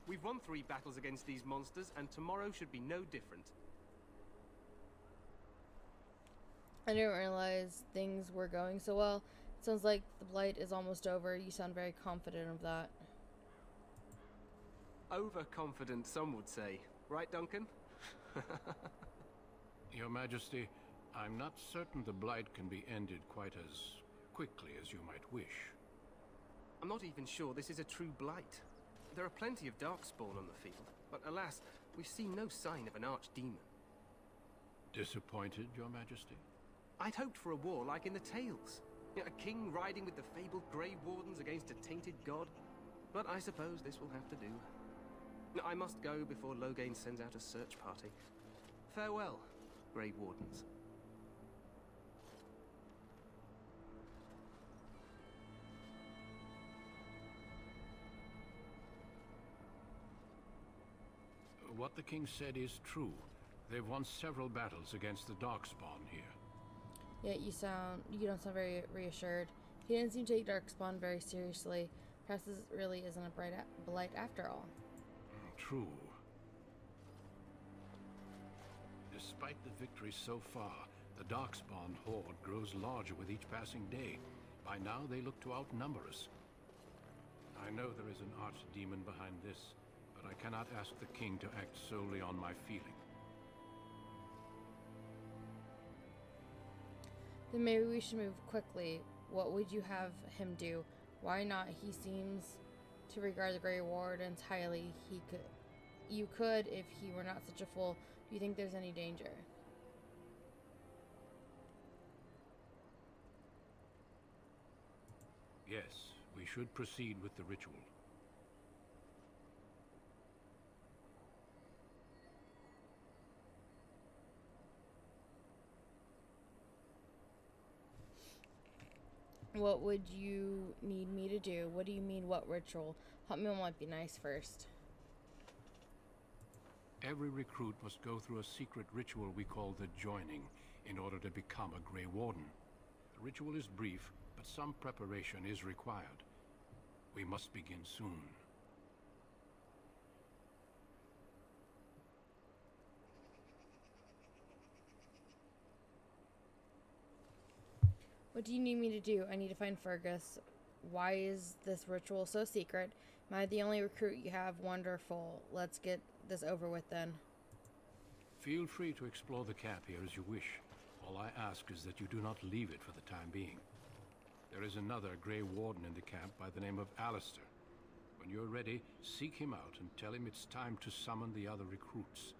We've won 3 battles against these monsters, and tomorrow should be no different. I didn't realize things were going so well. It sounds like the blight is almost over. You sound very confident of that. Overconfident, some would say. Right, Duncan? Your Majesty, I'm not certain the blight can be ended quite as quickly as you might wish. I'm not even sure this is a true blight. There are plenty of Darkspawn on the field, but alas, we've seen no sign of an archdemon. Disappointed, Your Majesty? I'd hoped for a war like in the tales. A king riding with the fabled Grey Wardens against a tainted god. But I suppose this will have to do. I must go before Loghain sends out a search party. Farewell, Grey Wardens. What the king said is true. They've won several battles against the Darkspawn here. Yet you don't sound very reassured. He didn't seem to take Darkspawn very seriously. Perhaps this really isn't a blight after all. True. Despite the victory so far, The Darkspawn horde grows larger with each passing day. By now, they look to outnumber us. I know there is an archdemon behind this, but I cannot ask the king to act solely on my feeling. Then maybe we should move quickly. What would you have him do? Why not? He seems to regard the Grey Wardens highly. You could, if he were not such a fool. Do you think there's any danger? Yes, we should proceed with the ritual. What would you need me to do? What do you mean, what ritual? Help me might be nice first. Every recruit must go through a secret ritual we call the Joining in order to become a Grey Warden. The ritual is brief, but some preparation is required. We must begin soon. What do you need me to do? I need to find Fergus. Why is this ritual so secret? Am I the only recruit you have? Wonderful. Let's get this over with then. Feel free to explore the camp here as you wish. All I ask is that you do not leave it for the time being. There is another Grey Warden in the camp by the name of Alistair. When you're ready, seek him out and tell him it's time to summon the other recruits.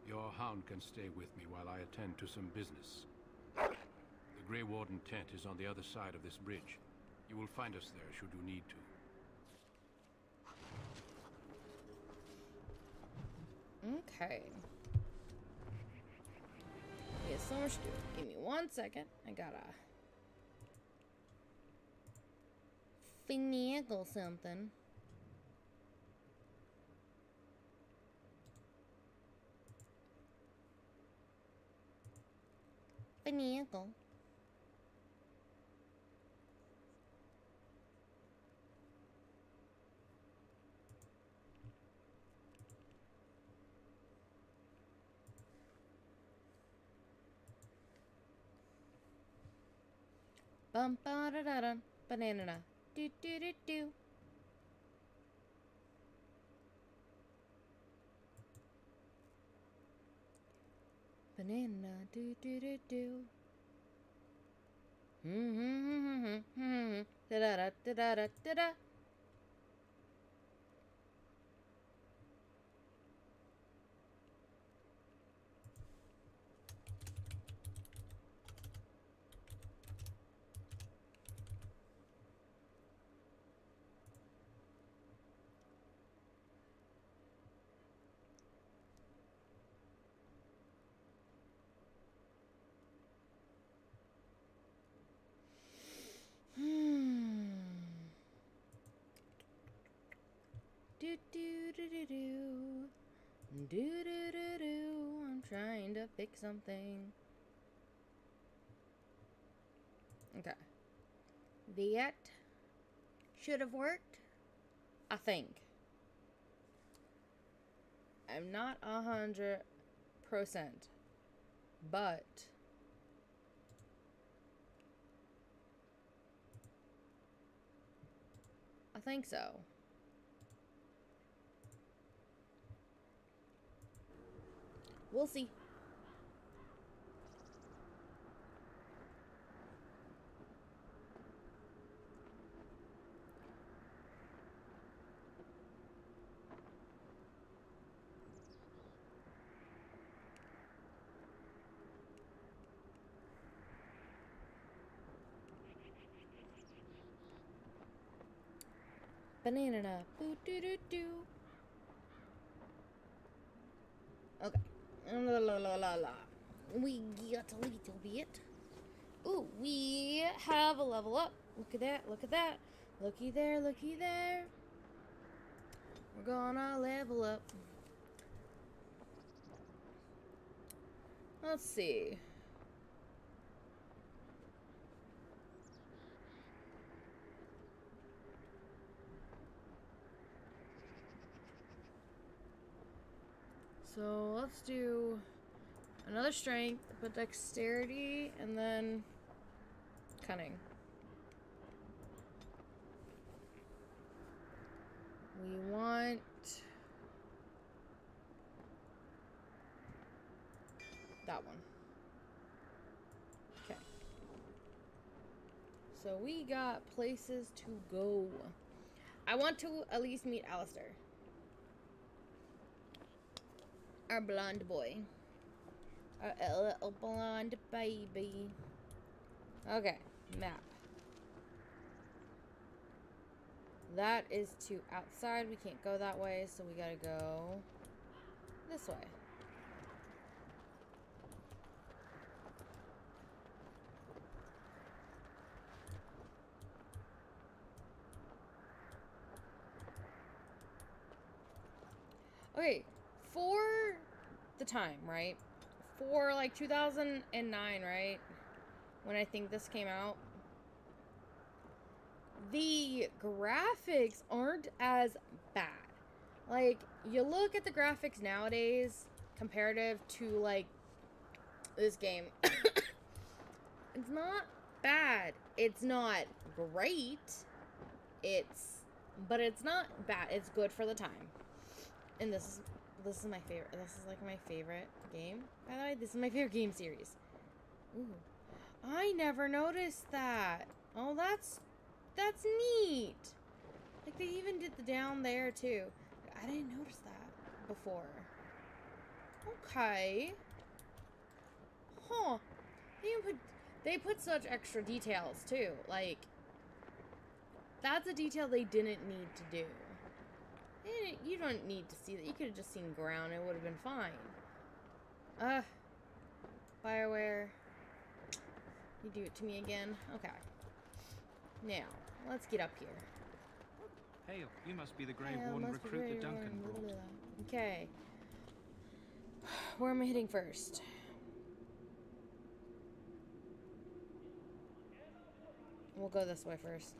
Your hound can stay with me while I attend to some business. The Grey Warden tent is on the other side of this bridge. You will find us there should you need to. Okay. We have so much to do. Give me 1 second. I gotta finagle something. Finagle. Bum ba da da dun, banana do do do do. Banana do do do do. Da da da da da da da. Do do do do do. Do do do do. I'm trying to pick something. Okay. That should have worked. I think. I'm not 100%, but I think so. We'll see. Banana. Boo doo doo doo. Okay. La la la la la. We got a little bit. Ooh, we have a level up. Look at that, look at that. Looky there, looky there. We're gonna level up. Let's see. So let's do Another strength, but dexterity, and then cunning. We want that one. Okay. So we got places to go. I want to at least meet Alistair. Our blonde boy. Our little blonde baby. Okay, map. That is to outside. We can't go that way, so we gotta go this way. Okay, for the time, right? For like 2009, right? When I think this came out. The graphics aren't as bad. Like, you look at the graphics nowadays comparative to like this game. It's not bad. It's not great. But it's not bad. It's good for the time. And this is my favorite. This is like my favorite game. By the way, this is my favorite game series. Ooh. I never noticed that. Oh, that's neat. Like, they even did the down there too. I didn't notice that before. Okay. Huh. They put such extra details too. Like, that's a detail they didn't need to do. You don't need to see that. You could have just seen ground. It would have been fine. BioWare. You do it to me again? Okay. Now, let's get up here. Hail, you must be the Grey Warden recruit that Duncan brought. Okay. Where am I hitting first? We'll go this way first.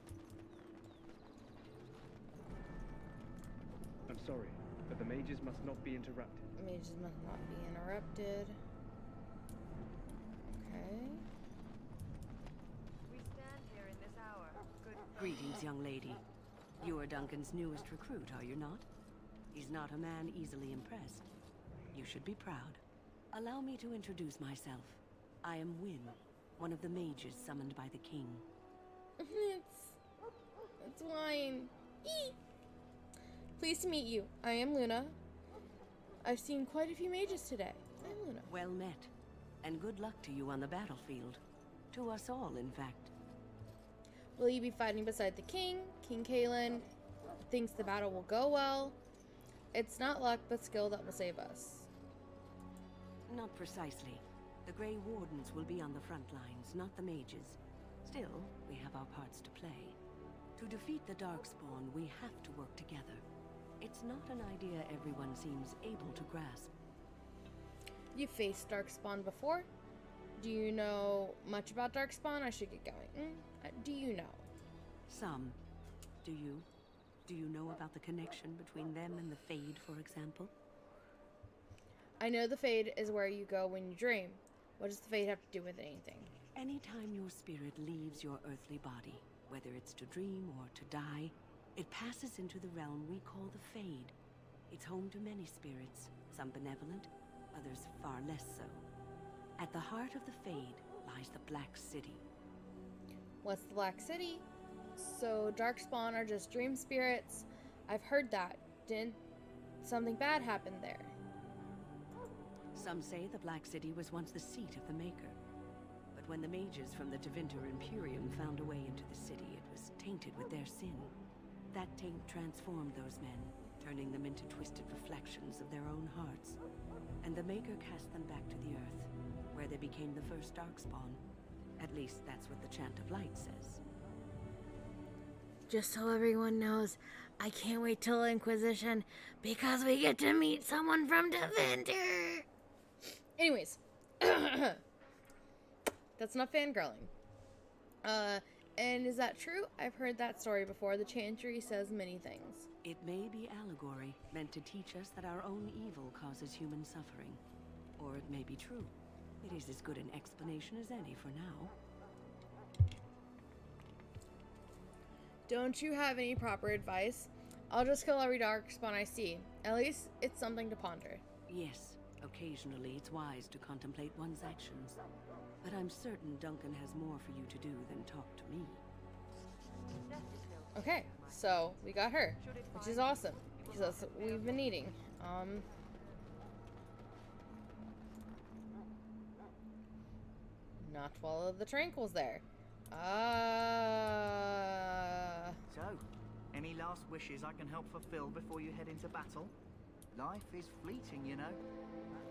I'm sorry, but the mages must not be interrupted. Mages must not be interrupted. Okay. We stand here in this hour. Good. Greetings, young lady. You are Duncan's newest recruit, are you not? He's not a man easily impressed. You should be proud. Allow me to introduce myself. I am Wynne, one of the mages summoned by the king. It's wine. Eee. Pleased to meet you. I am Luna. I've seen quite a few mages today. I'm Luna. Well met. And good luck to you on the battlefield. To us all, in fact. Will you be fighting beside the king? King Kalen thinks the battle will go well. It's not luck, but skill that will save us. Not precisely. The Grey Wardens will be on the front lines, not the mages. Still, we have our parts to play. To defeat the Darkspawn, we have to work together. It's not an idea everyone seems able to grasp. You've faced Darkspawn before? Do you know much about Darkspawn? I should get going. Do you know? Some. Do you? Do you know about the connection between them and the Fade, for example? I know the Fade is where you go when you dream. What does the Fade have to do with anything? Anytime your spirit leaves your earthly body, whether it's to dream or to die, it passes into the realm we call the Fade. It's home to many spirits, some benevolent, others far less so. At the heart of the Fade lies the Black City. What's the Black City? So Darkspawn are just dream spirits. I've heard that. Didn't something bad happen there? Some say the Black City was once the seat of the Maker. But when the mages from the Tevinter Imperium found a way into the city, it was tainted with their sin. That taint transformed those men, turning them into twisted reflections of their own hearts. And the Maker cast them back to the Earth, where they became the first Darkspawn. At least that's what the Chant of Light says. Just so everyone knows, I can't wait till Inquisition because we get to meet someone from Tevinter. Anyways, that's not fangirling. And is that true? I've heard that story before. The Chantry says many things. It may be allegory, meant to teach us that our own evil causes human suffering. or it may be true. It is as good an explanation as any for now. Don't you have any proper advice? I'll just kill every darkspawn I see. At least it's something to ponder. Yes, occasionally it's wise to contemplate one's actions. But I'm certain Duncan has more for you to do than talk to me. Okay, so we got her, which is awesome, because that's what we've been needing. Not follow the tranquils there. So, any last wishes I can help fulfill before you head into battle? Life is fleeting, you know.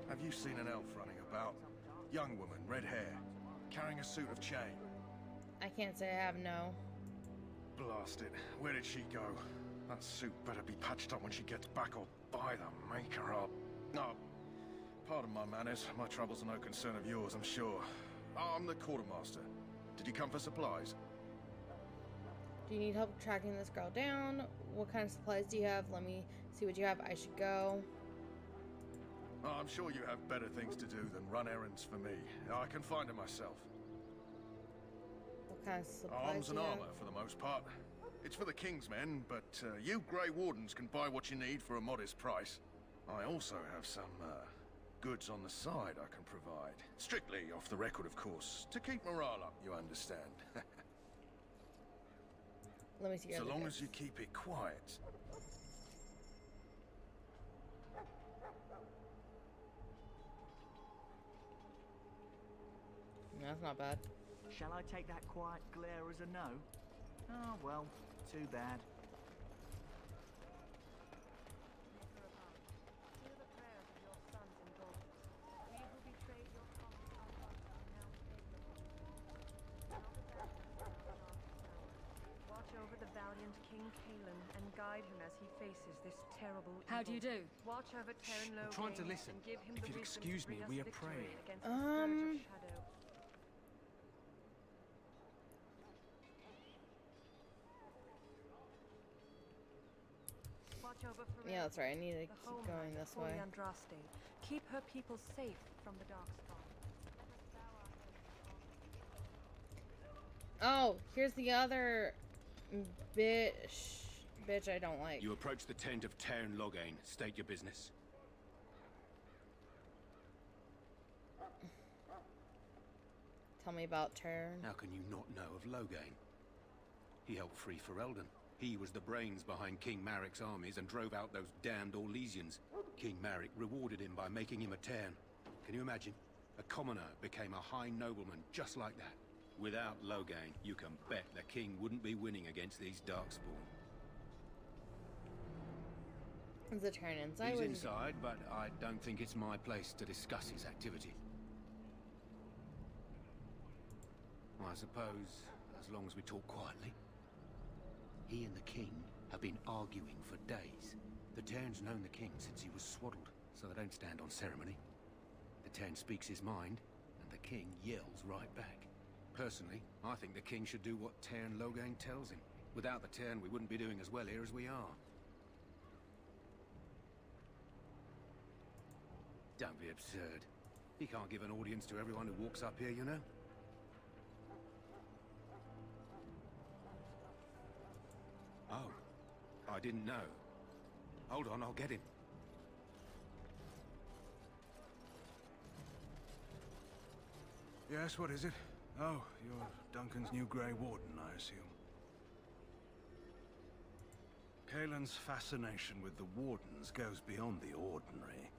Have you seen an elf running about? Young woman, red hair, carrying a suit of chain. I can't say I have, no. Blast it. Where did she go? That suit better be patched up when she gets back, or by the maker up. No, pardon my manners. My troubles are no concern of yours, I'm sure. I'm the quartermaster. Did you come for supplies? Do you need help tracking this girl down? What kind of supplies do you have? Let me see what you have. I should go. Oh, I'm sure you have better things to do than run errands for me. I can find her myself. What kind of supplies Arms and do you armor, have? for the most part. It's for the King's men, but you Grey Wardens can buy what you need for a modest price. I also have some goods on the side I can provide. Strictly off the record, of course. To keep morale up, you understand. Let me see your So other long goods. as you keep it quiet. That's not bad. Shall I take that quiet glare as a no? Oh, well, too bad. Watch over the valiant King Kaelin and guide him as he faces this terrible evil. How do you do? Watch over Terran I'm trying to listen. and give him If the you'd wisdom excuse to bring me, us we are victory praying. against the Scourge of Shadow. Watch over Pharrell, Yeah, that's right. I need to the keep home going land of this Holy way. Andraste. Keep her people safe from the Darkspawn. Oh, here's the other bitch I don't like. You approach the tent of Tairn Loghain. State your business. Tell me about Turn. How can you not know of Loghain? He helped free Ferelden. He was the brains behind King Maric's armies and drove out those damned Orlesians. King Maric rewarded him by making him a Tairn. Can you imagine? A commoner became a high nobleman just like that. Without Loghain, you can bet the king wouldn't be winning against these Darkspawn. Is the Turn inside? He's What is- inside, but I don't think it's my place to discuss his activity. Well, I suppose, as long as we talk quietly. He and the king have been arguing for days. The Tairn's known the king since he was swaddled, so they don't stand on ceremony. The Tairn speaks his mind, and the king yells right back. Personally, I think the king should do what Tairn Loghain tells him. Without the Tairn, we wouldn't be doing as well here as we are. Don't be absurd. He can't give an audience to everyone who walks up here, you know? Oh, I didn't know. Hold on, I'll get him. Yes, what is it? Oh, you're Duncan's new Grey Warden, I assume. Kaelin's fascination with the Wardens goes beyond the ordinary.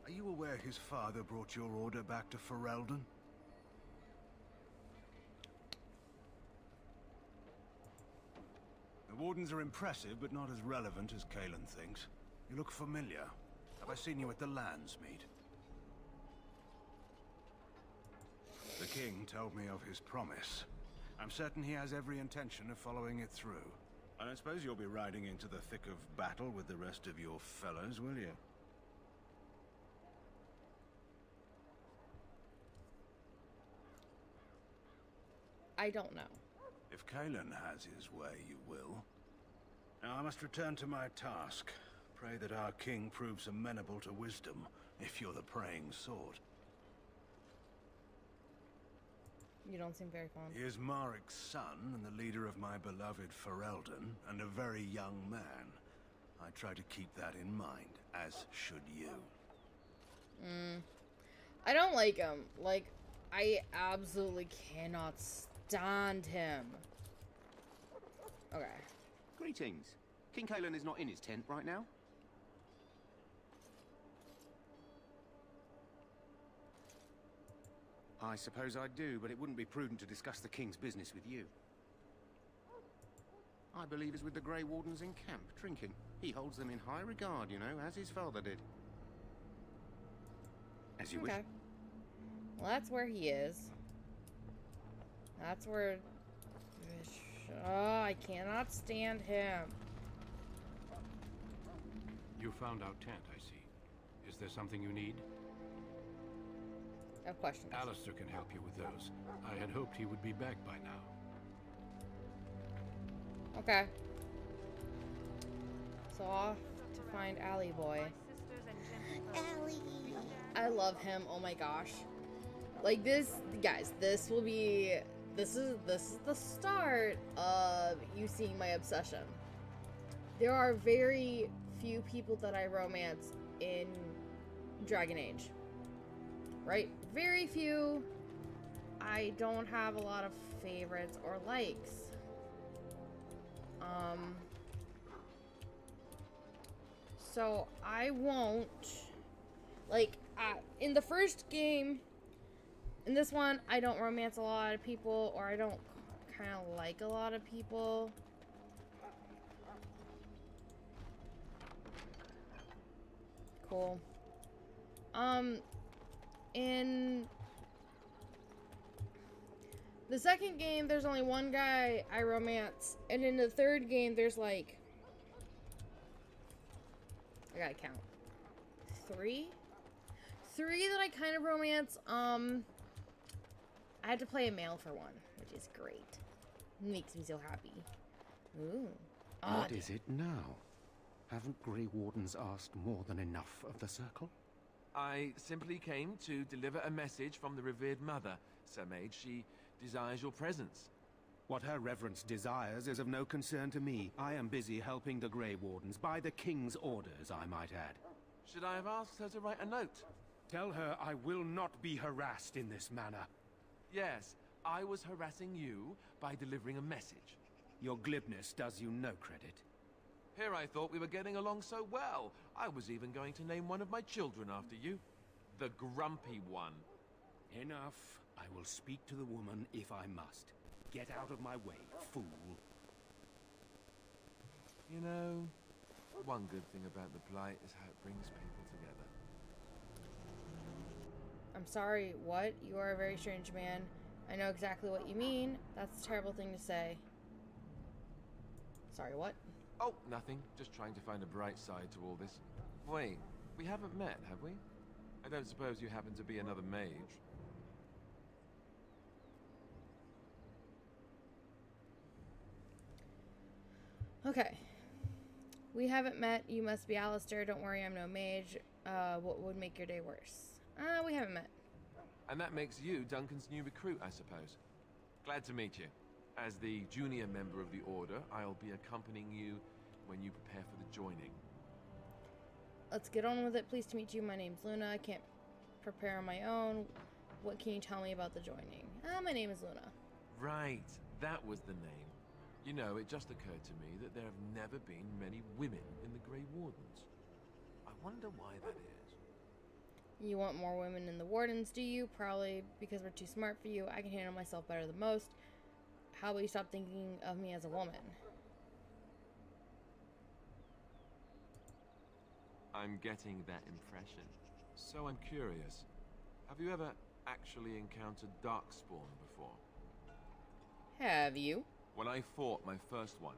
Are you aware his father brought your order back to Ferelden? The Wardens are impressive, but not as relevant as Kaelin thinks. You look familiar. Have I seen you at the Landsmeet? The king told me of his promise. I'm certain he has every intention of following it through. I don't suppose you'll be riding into the thick of battle with the rest of your fellows, will you? I don't know. If Kaelin has his way, you will. Now I must return to my task. Pray that our king proves amenable to wisdom, if you're the praying sort. You don't seem very fond. He is Marik's son and the leader of my beloved Ferelden, and a very young man. I try to keep that in mind, as should you. I don't like him. Like, I absolutely cannot stand him. Okay. Greetings. King Kalen is not in his tent right now. I suppose I do, but it wouldn't be prudent to discuss the king's business with you. I believe he's with the Grey Wardens in camp, drinking. He holds them in high regard, you know, as his father did. As you wish. Okay. Well, that's where he is. That's where... Oh, I cannot stand him. You found our tent, I see. Is there something you need? I have questions. Alistair can help you with those. I had hoped he would be back by now. Okay. So off to find Alley Boy. Allie. I love him. Oh my gosh. Like this, guys, this will be... This is the start of you seeing my obsession. There are very few people that I romance in Dragon Age. Right? Very few. I don't have a lot of favorites or likes. So I won't, like, in the first game, in this one, I don't romance a lot of people, or I don't kind of like a lot of people. Cool. In the second game, there's only one guy I romance, and in the third game, there's like, I gotta count, three that I kind of romance. I had to play a male for one, which is great. Makes me so happy. Ooh. What is it now? Haven't Grey Wardens asked more than enough of the Circle? I simply came to deliver a message from the revered mother, Sir Mage. She desires your presence. What her reverence desires is of no concern to me. I am busy helping the Grey Wardens, by the King's orders, I might add. Should I have asked her to write a note? Tell her I will not be harassed in this manner. Yes, I was harassing you by delivering a message. Your glibness does you no credit. Here I thought we were getting along so well. I was even going to name one of my children after you. The Grumpy One. Enough. I will speak to the woman if I must. Get out of my way, fool. You know, one good thing about the Blight is how it brings people together. I'm sorry, what? You are a very strange man. I know exactly what you mean. That's a terrible thing to say. Sorry, what? Oh, nothing. Just trying to find a bright side to all this. Wait, we haven't met, have we? I don't suppose you happen to be another mage? Okay. We haven't met. You must be Alistair. Don't worry, I'm no mage. What would make your day worse? We haven't met. And that makes you Duncan's new recruit, I suppose. Glad to meet you. As the junior member of the Order, I'll be accompanying you when you prepare for the joining. Let's get on with it. Pleased to meet you. My name's Luna. I can't prepare on my own. What can you tell me about the joining? My name is Luna. Right, that was the name. You know, it just occurred to me that there have never been many women in the Grey Wardens. I wonder why that is. You want more women in the Wardens, do you? Probably because we're too smart for you. I can handle myself better than most. How about you stop thinking of me as a woman? I'm getting that impression. So I'm curious. Have you ever actually encountered Darkspawn before? Have you? When I fought my first one,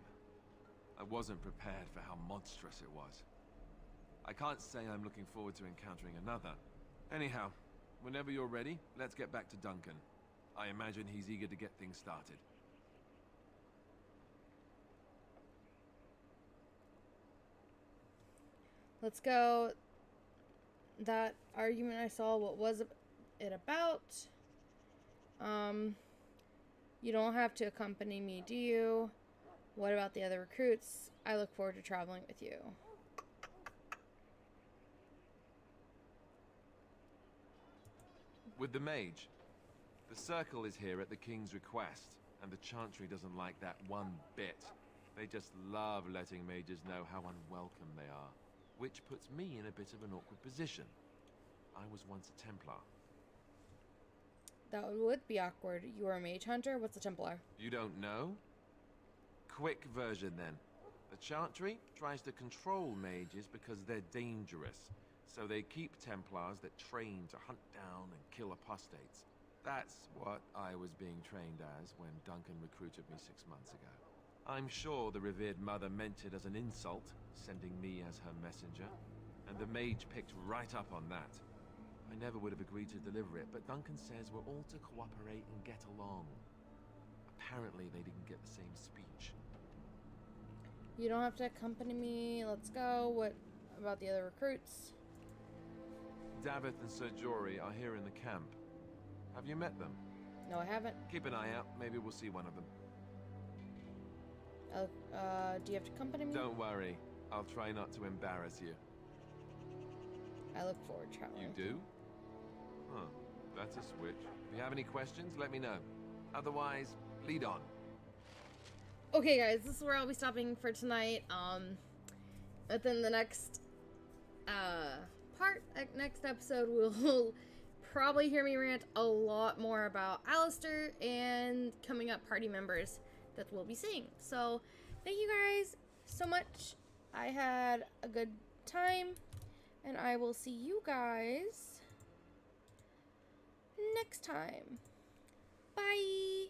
I wasn't prepared for how monstrous it was. I can't say I'm looking forward to encountering another. Anyhow, whenever you're ready, let's get back to Duncan. I imagine he's eager to get things started. Let's go. That argument I saw, what was it about? You don't have to accompany me, do you? What about the other recruits? I look forward to traveling with you. With the mage. The circle is here at the king's request, and the chantry doesn't like that one bit. They just love letting mages know how unwelcome they are, which puts me in a bit of an awkward position. I was once a Templar. That would be awkward. You are a mage hunter? What's a Templar? You don't know? Quick version then. The chantry tries to control mages because they're dangerous, so they keep Templars that train to hunt down and kill apostates. That's what I was being trained as when Duncan recruited me 6 months ago. I'm sure the revered mother meant it as an insult, sending me as her messenger, and the mage picked right up on that. I never would have agreed to deliver it, but Duncan says we're all to cooperate and get along. Apparently they didn't get the same speech. You don't have to accompany me. Let's go. What about the other recruits? Davith and Sir Jory are here in the camp. Have you met them? No, I haven't. Keep an eye out. Maybe we'll see one of them. Do you have to accompany me? Don't worry. I'll try not to embarrass you. I look forward to traveling. You do? Huh. That's a switch. If you have any questions, let me know. Otherwise, lead on. Okay, guys, this is where I'll be stopping for tonight. Within the next next episode, we'll probably hear me rant a lot more about Alistair and coming up party members that we'll be seeing. So, thank you guys so much. I had a good time, and I will see you guys next time. Bye!